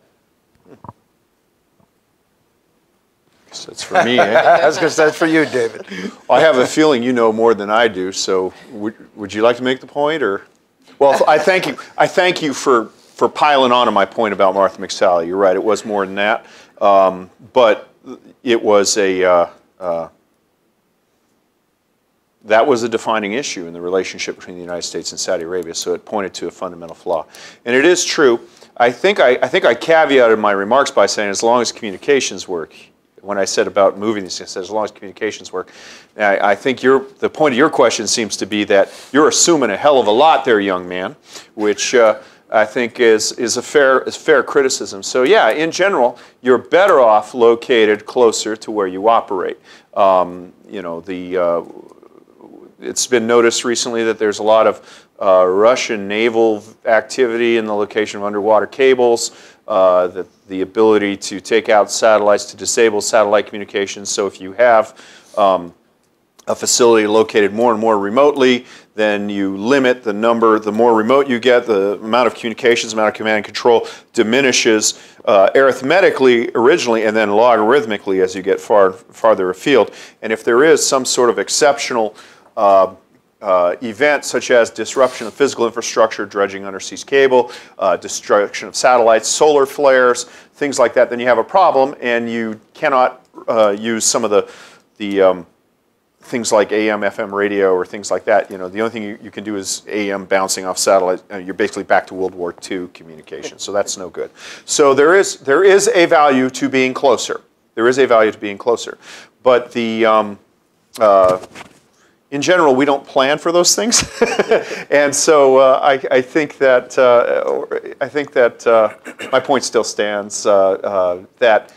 That's for me. Eh? I was going to say that's for you, David. I have a feeling you know more than I do. So would you like to make the point, or? Well, I thank you. I thank you for piling on to my point about Martha McSally. You're right. It was more than that, but it was that was a defining issue in the relationship between the United States and Saudi Arabia. So it pointed to a fundamental flaw, and it is true. I think I caveated my remarks by saying as long as communications work. When I said about moving these things, I said as long as communications work. I think the point of your question seems to be that you're assuming a hell of a lot there, young man, which I think is a fair criticism. So yeah, in general, you're better off located closer to where you operate. It's been noticed recently that there's a lot of Russian naval activity in the location of underwater cables, the ability to take out satellites, to disable satellite communications. So if you have a facility located more and more remotely, then you limit the number. The more remote you get, the amount of communications, amount of command and control diminishes arithmetically originally and then logarithmically as you get farther afield. And if there is some sort of exceptional event such as disruption of physical infrastructure, dredging undersea cable, destruction of satellites, solar flares, things like that, then you have a problem, and you cannot use some of the things like AM, FM radio or things like that. The only thing you can do is AM bouncing off satellite. You're basically back to World War II communication, so that's no good. So there is a value to being closer. There is a value to being closer, but in general, we don't plan for those things, and so I think that my point still stands. That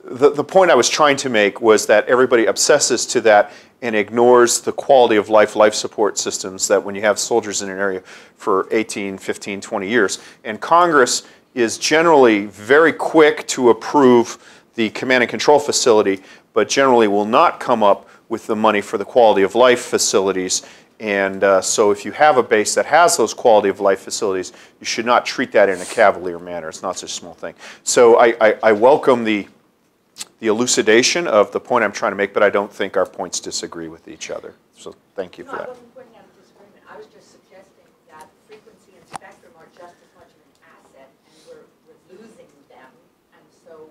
the point I was trying to make was that everybody obsesses to that and ignores the quality of life support systems that when you have soldiers in an area for 18, 15, 20 years, and Congress is generally very quick to approve the command and control facility, but generally will not come up with the money for the quality of life facilities. And so if you have a base that has those quality of life facilities, you should not treat that in a cavalier manner. It's not such a small thing. So I welcome the elucidation of the point I'm trying to make, but I don't think our points disagree with each other. So thank you for that. I wasn't pointing out a disagreement. I was just suggesting that frequency and spectrum are just as much of an asset, and we're losing them. And so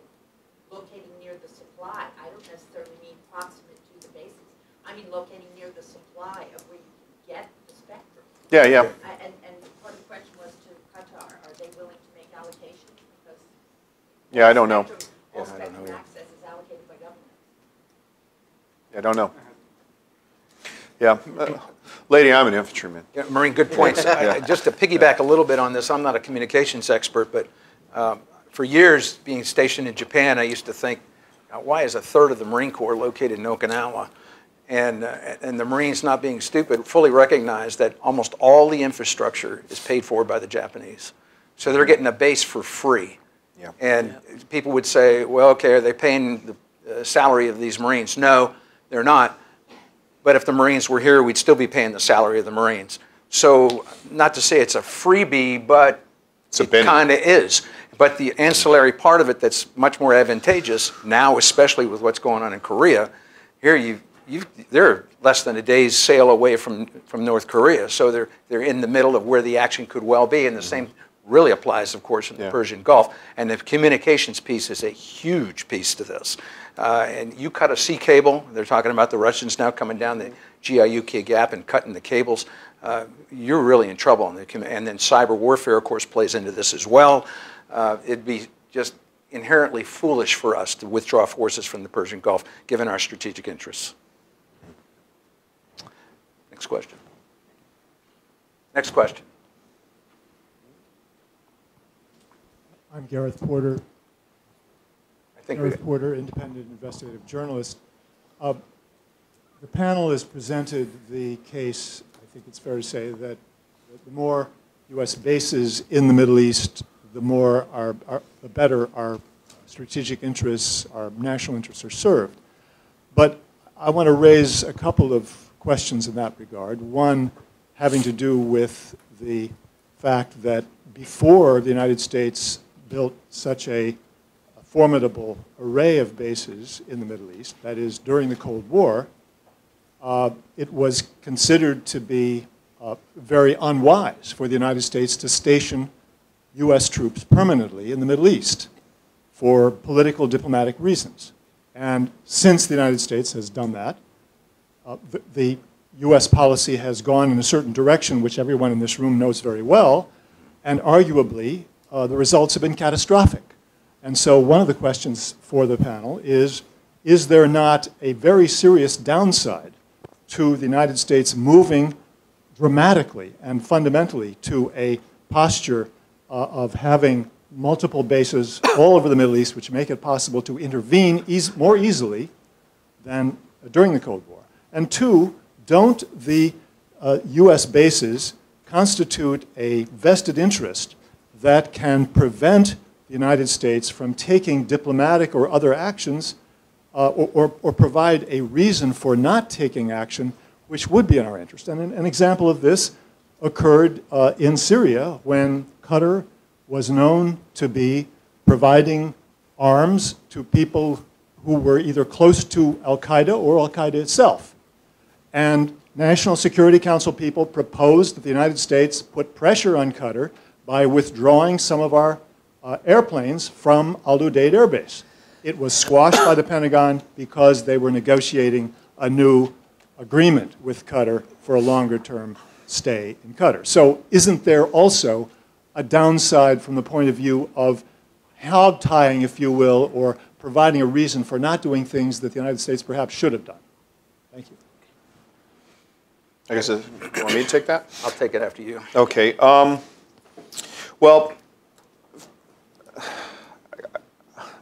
locating near the supply, I don't necessarily mean proximate to the bases. I mean locating near the supply of where you can get the spectrum. Yeah, yeah. And part of the question was to Qatar. Are they willing to make allocations? Because Yeah, I don't know. all spectrum access is allocated by government. I don't know. Yeah. Lady, I'm an infantryman. Yeah, Marine, good points. Just to piggyback a little bit on this, I'm not a communications expert, but for years being stationed in Japan, I used to think, why is a third of the Marine Corps located in Okinawa? And the Marines, not being stupid, fully recognize that almost all the infrastructure is paid for by the Japanese. So they're getting a base for free. Yeah. And people would say, well, okay, are they paying the salary of these Marines? No, they're not. But if the Marines were here, we'd still be paying the salary of the Marines. So not to say it's a freebie, but it kind of is. But the ancillary part of it that's much more advantageous now, especially with what's going on in Korea, here they're less than a day's sail away from North Korea. So they're in the middle of where the action could well be. And the same really applies, of course, in the Persian Gulf. And the communications piece is a huge piece to this. And you cut a sea cable, they're talking about the Russians now coming down the GIUK gap and cutting the cables, you're really in trouble. And then cyber warfare, of course, plays into this as well. It'd be just inherently foolish for us to withdraw forces from the Persian Gulf, given our strategic interests. Next question. Next question. I'm Gareth Porter. Gareth Porter, independent investigative journalist. The panel has presented the case, I think it's fair to say, that the more U.S. bases in the Middle East, the better our strategic interests, our national interests are served. But I want to raise a couple of questions in that regard. One having to do with the fact that before the United States built such a formidable array of bases in the Middle East, that is, during the Cold War, it was considered to be very unwise for the United States to station U.S. troops permanently in the Middle East for political, diplomatic reasons. And since the United States has done that, the U.S. policy has gone in a certain direction, which everyone in this room knows very well, and arguably the results have been catastrophic. And so one of the questions for the panel is there not a very serious downside to the United States moving dramatically and fundamentally to a posture of having multiple bases all over the Middle East, which make it possible to intervene more easily than during the Cold War? And two, don't the U.S. bases constitute a vested interest that can prevent the United States from taking diplomatic or other actions or provide a reason for not taking action which would be in our interest? And an example of this occurred in Syria when Qatar was known to be providing arms to people who were either close to Al-Qaeda or Al-Qaeda itself. And National Security Council people proposed that the United States put pressure on Qatar by withdrawing some of our airplanes from Al Udeid Air Base. It was squashed by the Pentagon because they were negotiating a new agreement with Qatar for a longer-term stay in Qatar. So isn't there also a downside from the point of view of hog-tying, if you will, or providing a reason for not doing things that the United States perhaps should have done? Thank you. I guess, you want me to take that? I'll take it after you. Okay. Well,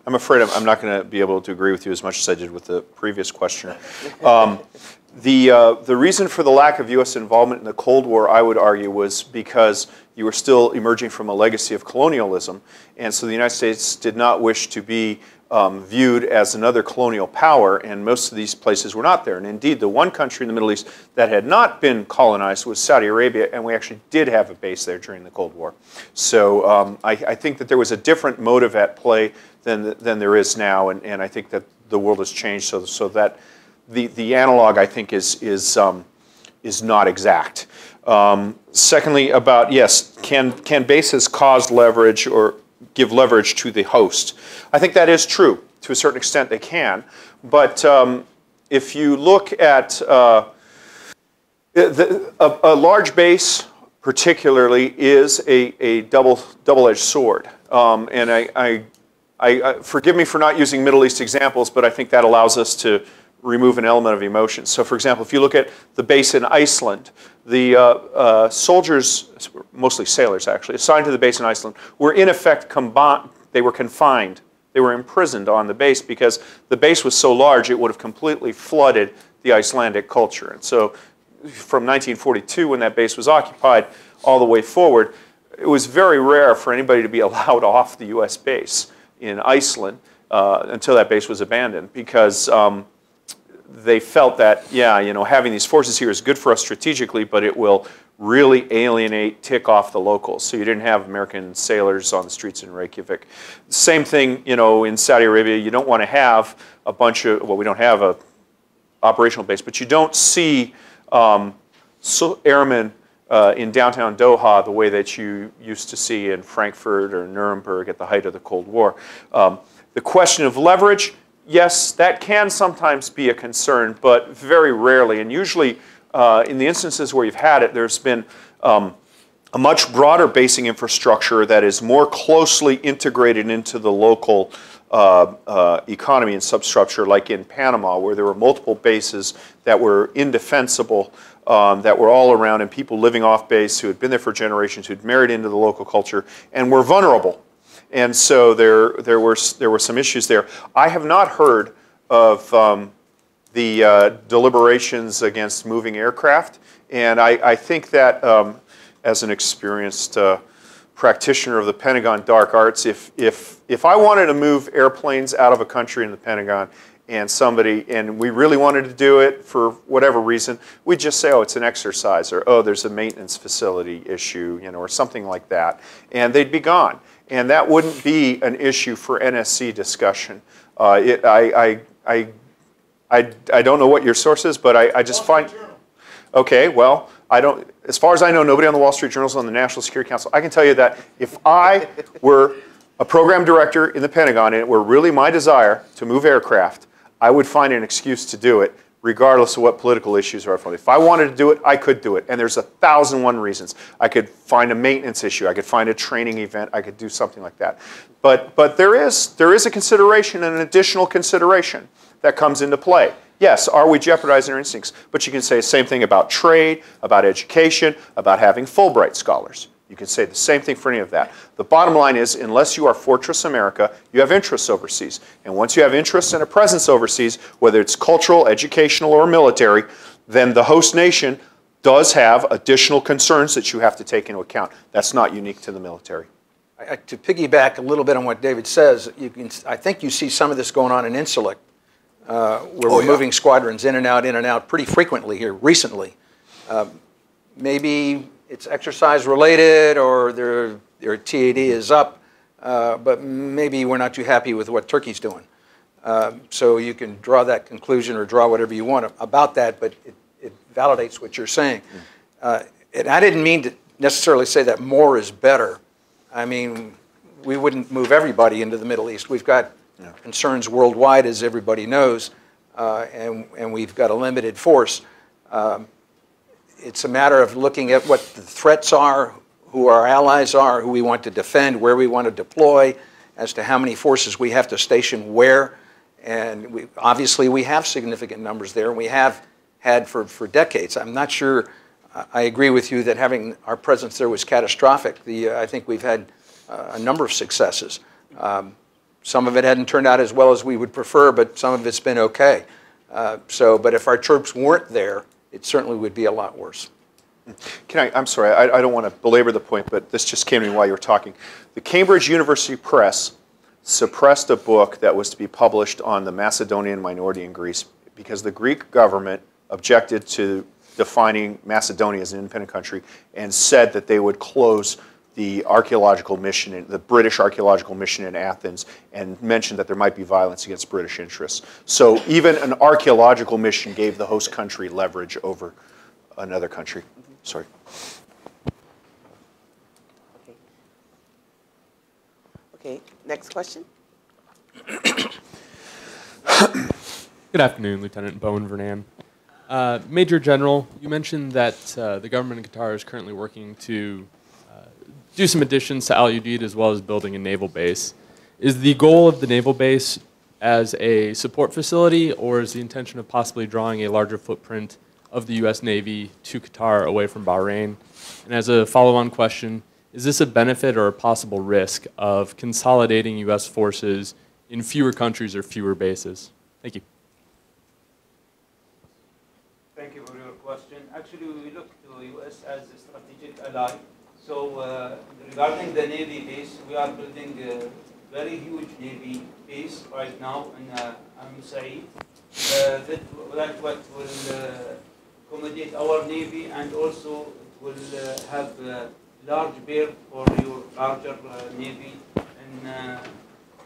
I'm afraid I'm not going to be able to agree with you as much as I did with the previous questioner. The reason for the lack of U.S. involvement in the Cold War, I would argue, was because you were still emerging from a legacy of colonialism, and so the United States did not wish to be viewed as another colonial power, and most of these places were not there. And indeed, the one country in the Middle East that had not been colonized was Saudi Arabia, and we actually did have a base there during the Cold War. So I think that there was a different motive at play than there is now, and I think that the world has changed so that the analog, I think, is not exact. Secondly, about, yes, can bases cause leverage or give leverage to the host? I think that is true. To a certain extent, they can. But if you look at a large base, particularly, is a double-edged sword. And forgive me for not using Middle East examples, but I think that allows us to remove an element of emotion. So, for example, if you look at the base in Iceland, the soldiers, mostly sailors actually, assigned to the base in Iceland, were in effect they were confined. They were imprisoned on the base because the base was so large it would have completely flooded the Icelandic culture. And so from 1942, when that base was occupied, all the way forward, it was very rare for anybody to be allowed off the U.S. base in Iceland until that base was abandoned, because they felt that, yeah, you know, having these forces here is good for us strategically, but it will really tick off the locals. So you didn't have American sailors on the streets in Reykjavik. Same thing, you know, in Saudi Arabia. You don't want to have a bunch of, well, we don't have a operational base, but you don't see airmen in downtown Doha the way that you used to see in Frankfurt or Nuremberg at the height of the Cold War. The question of leverage, yes, that can sometimes be a concern, but very rarely. And usually, in the instances where you've had it, there's been a much broader basing infrastructure that is more closely integrated into the local economy and substructure, like in Panama, where there were multiple bases that were indefensible, that were all around, and people living off base who had been there for generations, who'd married into the local culture, and were vulnerable. And so there were some issues there. I have not heard of the deliberations against moving aircraft, and I think that as an experienced practitioner of the Pentagon dark arts, if I wanted to move airplanes out of a country in the Pentagon, and we really wanted to do it for whatever reason, we'd just say, oh, it's an exercise, or oh, there's a maintenance facility issue, you know, or something like that, and they'd be gone. And that wouldn't be an issue for NSC discussion. I don't know what your source is, but I just find, okay, well, as far as I know, nobody on the Wall Street Journal is on the National Security Council. I can tell you that if I were a program director in the Pentagon and it were really my desire to move aircraft, I would find an excuse to do it, regardless of what political issues are at play. If I wanted to do it, I could do it. And there's 1,001 reasons. I could find a maintenance issue. I could find a training event. I could do something like that. But there is a consideration, and an additional consideration that comes into play. Yes, are we jeopardizing our instincts? But you can say the same thing about trade, about education, about having Fulbright scholars. You can say the same thing for any of that. The bottom line is, unless you are Fortress America, you have interests overseas. And once you have interests and a presence overseas, whether it's cultural, educational, or military, then the host nation does have additional concerns that you have to take into account. That's not unique to the military. To piggyback a little bit on what David says, I think you see some of this going on in Insulik, where we're moving squadrons in and out pretty frequently here recently. Maybe it's exercise related, or their TAD is up, but maybe we're not too happy with what Turkey's doing. So you can draw that conclusion or draw whatever you want about that, but it validates what you're saying. And I didn't mean to necessarily say that more is better. I mean, we wouldn't move everybody into the Middle East. We've got concerns worldwide, as everybody knows, and we've got a limited force. It's a matter of looking at what the threats are, who our allies are, who we want to defend, where we want to deploy, as to how many forces we have to station where. And obviously we have significant numbers there, and we have had for decades. I'm not sure I agree with you that having our presence there was catastrophic. I think we've had a number of successes. Some of it hadn't turned out as well as we would prefer, but some of it's been okay. But if our troops weren't there, it certainly would be a lot worse. I'm sorry, I don't want to belabor the point, but this just came to me while you were talking. The Cambridge University Press suppressed a book that was to be published on the Macedonian minority in Greece because the Greek government objected to defining Macedonia as an independent country and said that they would close the archaeological mission, the British archaeological mission in Athens, and mentioned that there might be violence against British interests. So even an archaeological mission gave the host country leverage over another country. Sorry. Okay, next question. Good afternoon, Lieutenant Bowen Vernan. Major General, you mentioned that the government in Qatar is currently working to do some additions to Al-Udeid as well as building a naval base. Is the goal of the naval base as a support facility, or is the intention of possibly drawing a larger footprint of the U.S. Navy to Qatar away from Bahrain? And as a follow-on question, is this a benefit or a possible risk of consolidating U.S. forces in fewer countries or fewer bases? Thank you. Thank you for your question. Actually, we look to the U.S. as a strategic ally. So regarding the Navy base, we are building a very huge Navy base right now in Saeed. That what will accommodate our Navy, and also will have a large berth for your larger Navy and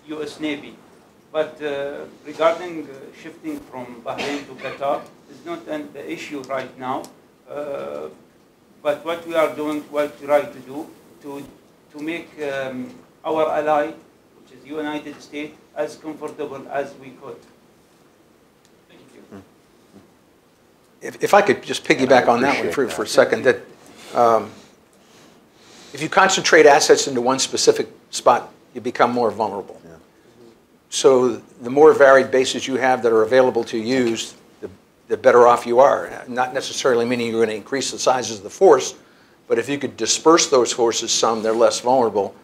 U.S. Navy. But regarding shifting from Bahrain to Qatar, is not the issue right now. But what we are doing, what we try to do, to make our ally, which is the United States, as comfortable as we could. Thank you. If I could just piggyback on that one for a second, that if you concentrate assets into one specific spot, you become more vulnerable. Yeah. So the more varied bases you have that are available to use, the better off you are. Not necessarily meaning you're going to increase the sizes of the force, but if you could disperse those forces some, they're less vulnerable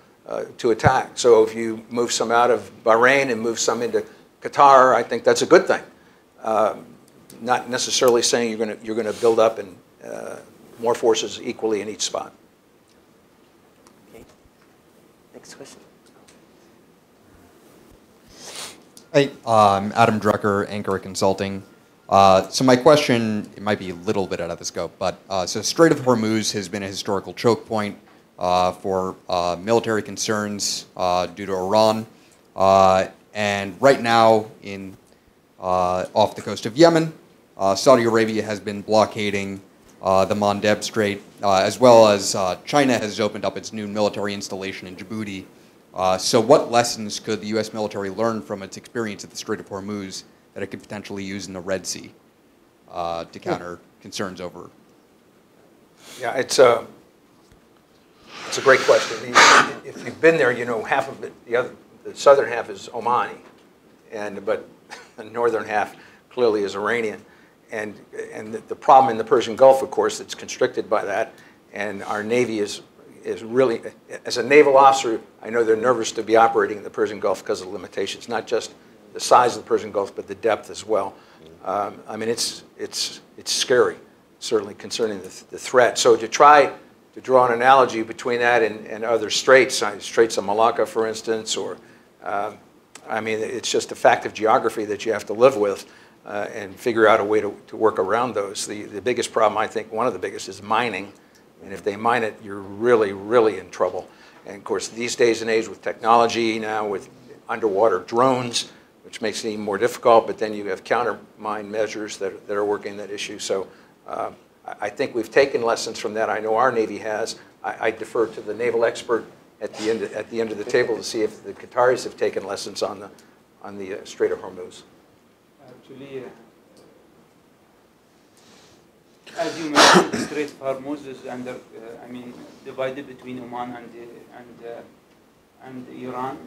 to attack. So if you move some out of Bahrain and move some into Qatar, I think that's a good thing. Not necessarily saying you're going to build up and more forces equally in each spot. Okay. Next question. Hey, I'm Adam Drucker, Anchor Consulting. So my question, it might be a little bit out of the scope, but so Strait of Hormuz has been a historical choke point for military concerns due to Iran. And right now, off the coast of Yemen, Saudi Arabia has been blockading the Mandeb Strait, as well as China has opened up its new military installation in Djibouti. So what lessons could the U.S. military learn from its experience at the Strait of Hormuz that it could potentially use in the Red Sea to counter concerns over? Yeah, it's a great question. If you've been there, you know half of it. The southern half is Omani, but the northern half clearly is Iranian. And the problem in the Persian Gulf, of course, it's constricted by that. And our Navy is really, as a naval officer, I know they're nervous to be operating in the Persian Gulf because of the limitations, not just the size of the Persian Gulf, but the depth as well. I mean, it's scary, certainly concerning the threat. So to try to draw an analogy between that and other straits, Straits of Malacca, for instance, or I mean, it's just a fact of geography that you have to live with and figure out a way to work around those. The biggest problem, I think, one of the biggest, is mining. And if they mine it, you're really, really in trouble. And of course, these days and age with technology now, with underwater drones, which makes it even more difficult, but then you have counter-mine measures that are working that issue. So I think we've taken lessons from that. I know our Navy has. I defer to the naval expert at the end of the table to see if the Qataris have taken lessons on the Strait of Hormuz. Actually, as you mentioned, the Strait of Hormuz is divided between Oman and Iran.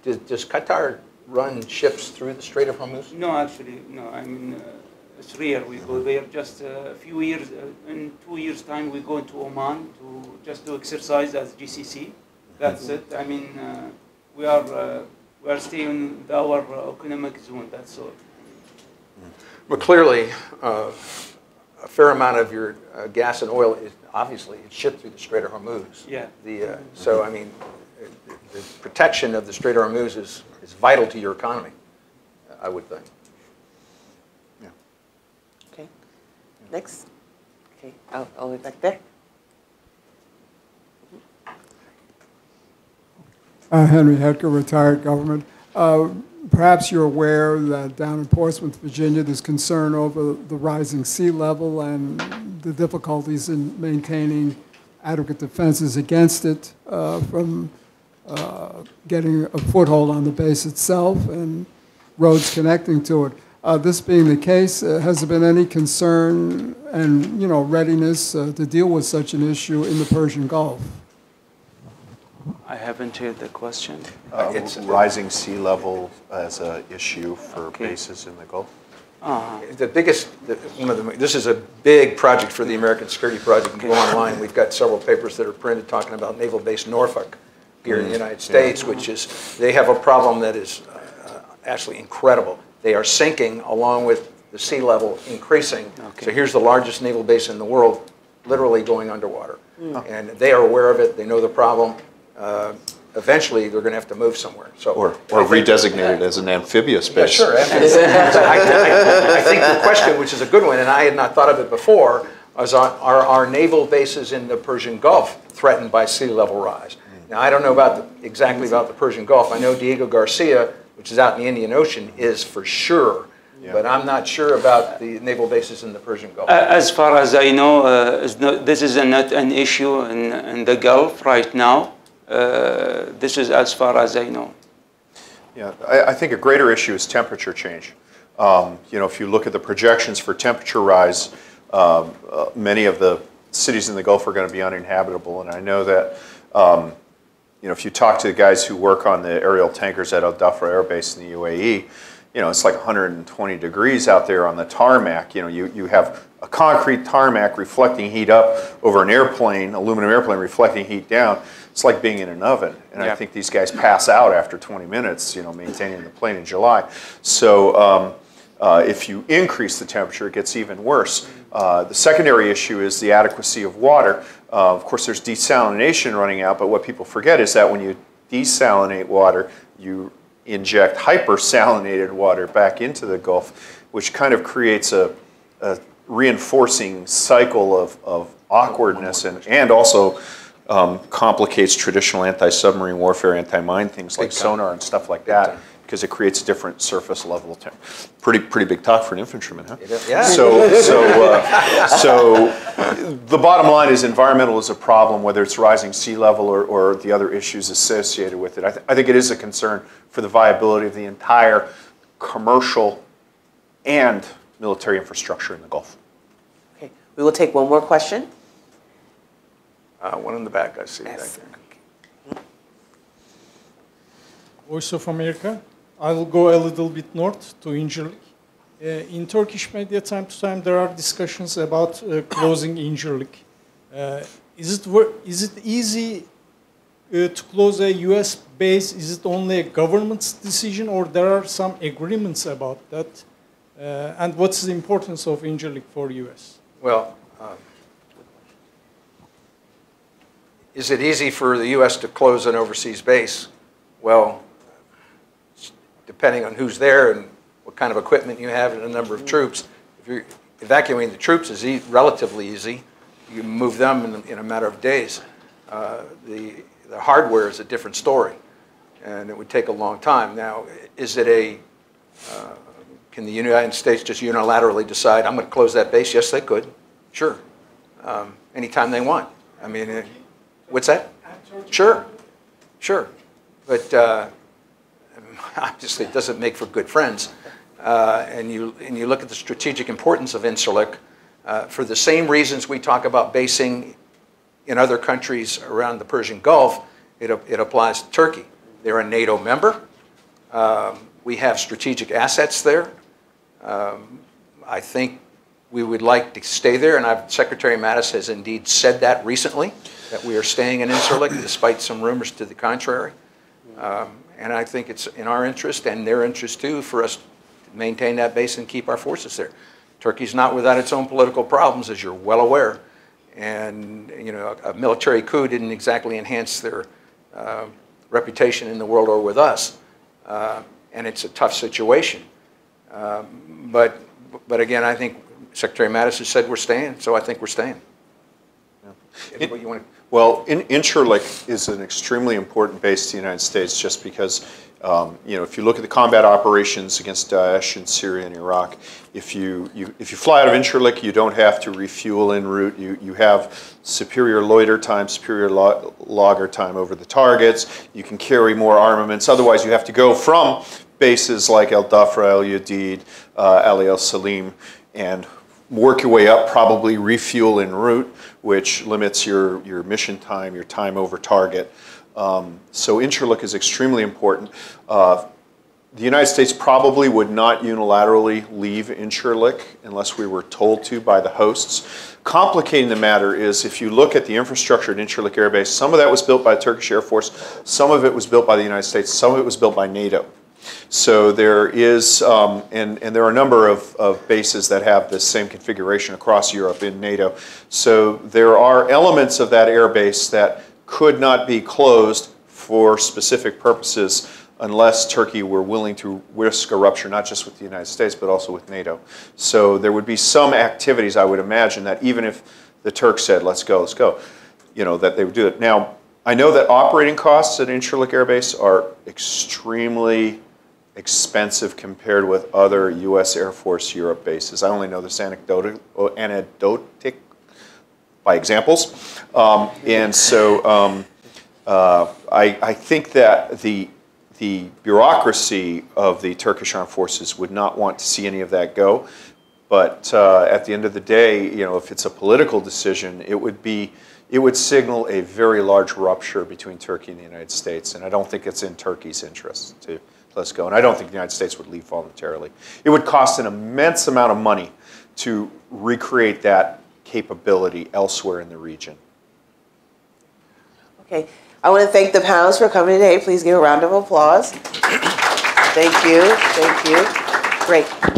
Does Qatar run ships through the Strait of Hormuz? No, actually, no. I mean, it's rare we go there. Just a few years, in 2 years' time, we go into Oman just to exercise as GCC. That's it. I mean, we are staying in our economic zone. That's all. But clearly, a fair amount of your gas and oil is obviously it's shipped through the Strait of Hormuz. Yeah. So I mean, the protection of the Strait of Hormuz is vital to your economy, I would think. Yeah. Okay. Next. Okay. All the way back there. Henry Hedger, retired government. Perhaps you're aware that down in Portsmouth, Virginia, there's concern over the rising sea level and the difficulties in maintaining adequate defenses against it from getting a foothold on the base itself and roads connecting to it. This being the case, has there been any concern and readiness to deal with such an issue in the Persian Gulf? I haven't heard the question. It's rising sea level as an issue for bases in the Gulf. The biggest, this is a big project for the American Security Project. You can go online. We've got several papers that are printed talking about Naval Base Norfolk here in the United States, which is, they have a problem that is actually incredible. They are sinking along with the sea level increasing. So here's the largest naval base in the world, literally going underwater. And they are aware of it. They know the problem. Eventually, they're going to have to move somewhere. So, or redesignate it as an amphibious base. Yeah, sure. I think the question, which is a good one, and I had not thought of it before, was are our naval bases in the Persian Gulf threatened by sea level rise? Now, I don't know exactly about the Persian Gulf. I know Diego Garcia, which is out in the Indian Ocean, is for sure. Yeah. But I'm not sure about the naval bases in the Persian Gulf. As far as I know, this is not an issue in the Gulf right now. This is as far as I know. Yeah, I think a greater issue is temperature change. If you look at the projections for temperature rise, many of the cities in the Gulf are going to be uninhabitable. And I know that, if you talk to the guys who work on the aerial tankers at Al Dhafra Air Base in the UAE, it's like 120 degrees out there on the tarmac. You have a concrete tarmac reflecting heat up over an airplane, aluminum airplane reflecting heat down. It's like being in an oven. And I think these guys pass out after 20 minutes, maintaining the plane in July. So if you increase the temperature, it gets even worse. The secondary issue is the adequacy of water. Of course, there's desalination running out, but what people forget is that when you desalinate water, you inject hypersalinated water back into the Gulf, which kind of creates a reinforcing cycle of awkwardness and also complicates traditional anti-submarine warfare, anti-mine things like sonar and stuff like that, because it creates different surface level. Pretty big talk for an infantryman, huh? Yeah. So the bottom line is environmental is a problem, whether it's rising sea level or the other issues associated with it. I think it is a concern for the viability of the entire commercial and military infrastructure in the Gulf. Okay, we will take one more question. One in the back, I see. Yes. Voice of America. I will go a little bit north to Incirlik. In Turkish media, time to time, there are discussions about closing Incirlik. Is it easy to close a U.S. base? Is it only a government's decision, or there are some agreements about that? And what's the importance of Incirlik for U.S.? Well, is it easy for the U.S. to close an overseas base? Well, depending on who's there and what kind of equipment you have and the number of troops. If you're evacuating the troops is relatively easy. You can move them in a matter of days. The hardware is a different story, and it would take a long time. Now, can the United States just unilaterally decide, I'm going to close that base? Yes, they could. Sure. Anytime they want. I mean, what's that? Sure. Sure. But obviously, it doesn't make for good friends. And you look at the strategic importance of Incirlik, for the same reasons we talk about basing in other countries around the Persian Gulf, it applies to Turkey. They're a NATO member. We have strategic assets there. I think we would like to stay there, and Secretary Mattis has indeed said that recently, that we are staying in Incirlik, despite some rumors to the contrary. And I think it's in our interest and their interest too for us to maintain that base and keep our forces there. Turkey's not without its own political problems, as you're well aware. And you know, a military coup didn't exactly enhance their reputation in the world or with us. And it's a tough situation. But again, I think Secretary Mattis has said we're staying, so I think we're staying. Yeah. Well, Incirlik is an extremely important base to the United States just because, you know, if you look at the combat operations against Daesh in Syria and Iraq, if you fly out of Incirlik, you don't have to refuel en route. You have superior loiter time, superior logger time over the targets. You can carry more armaments. Otherwise, you have to go from bases like El Dafra, El Yadid, Ali El Salim, and work your way up, probably refuel en route, which limits your mission time, your time over target. So Incirlik is extremely important. The United States probably would not unilaterally leave Incirlik unless we were told to by the hosts. Complicating the matter is if you look at the infrastructure at Incirlik Air Base, some of that was built by the Turkish Air Force, some of it was built by the United States, some of it was built by NATO. So there is, and there are a number of bases that have the same configuration across Europe in NATO. So there are elements of that air base that could not be closed for specific purposes unless Turkey were willing to risk a rupture, not just with the United States, but also with NATO. So there would be some activities, I would imagine, that even if the Turks said, let's go, you know, that they would do it. Now, I know that operating costs at Incirlik Air Base are extremely expensive compared with other U.S. Air Force Europe bases. I only know this anecdotic by examples. And so I think that the bureaucracy of the Turkish Armed Forces would not want to see any of that go. But at the end of the day, you know, if it's a political decision, it would signal a very large rupture between Turkey and the United States. And I don't think it's in Turkey's interest to let's go. And I don't think the United States would leave voluntarily. It would cost an immense amount of money to recreate that capability elsewhere in the region. Okay. I want to thank the panelists for coming today. Please give a round of applause. Thank you. Thank you. Great.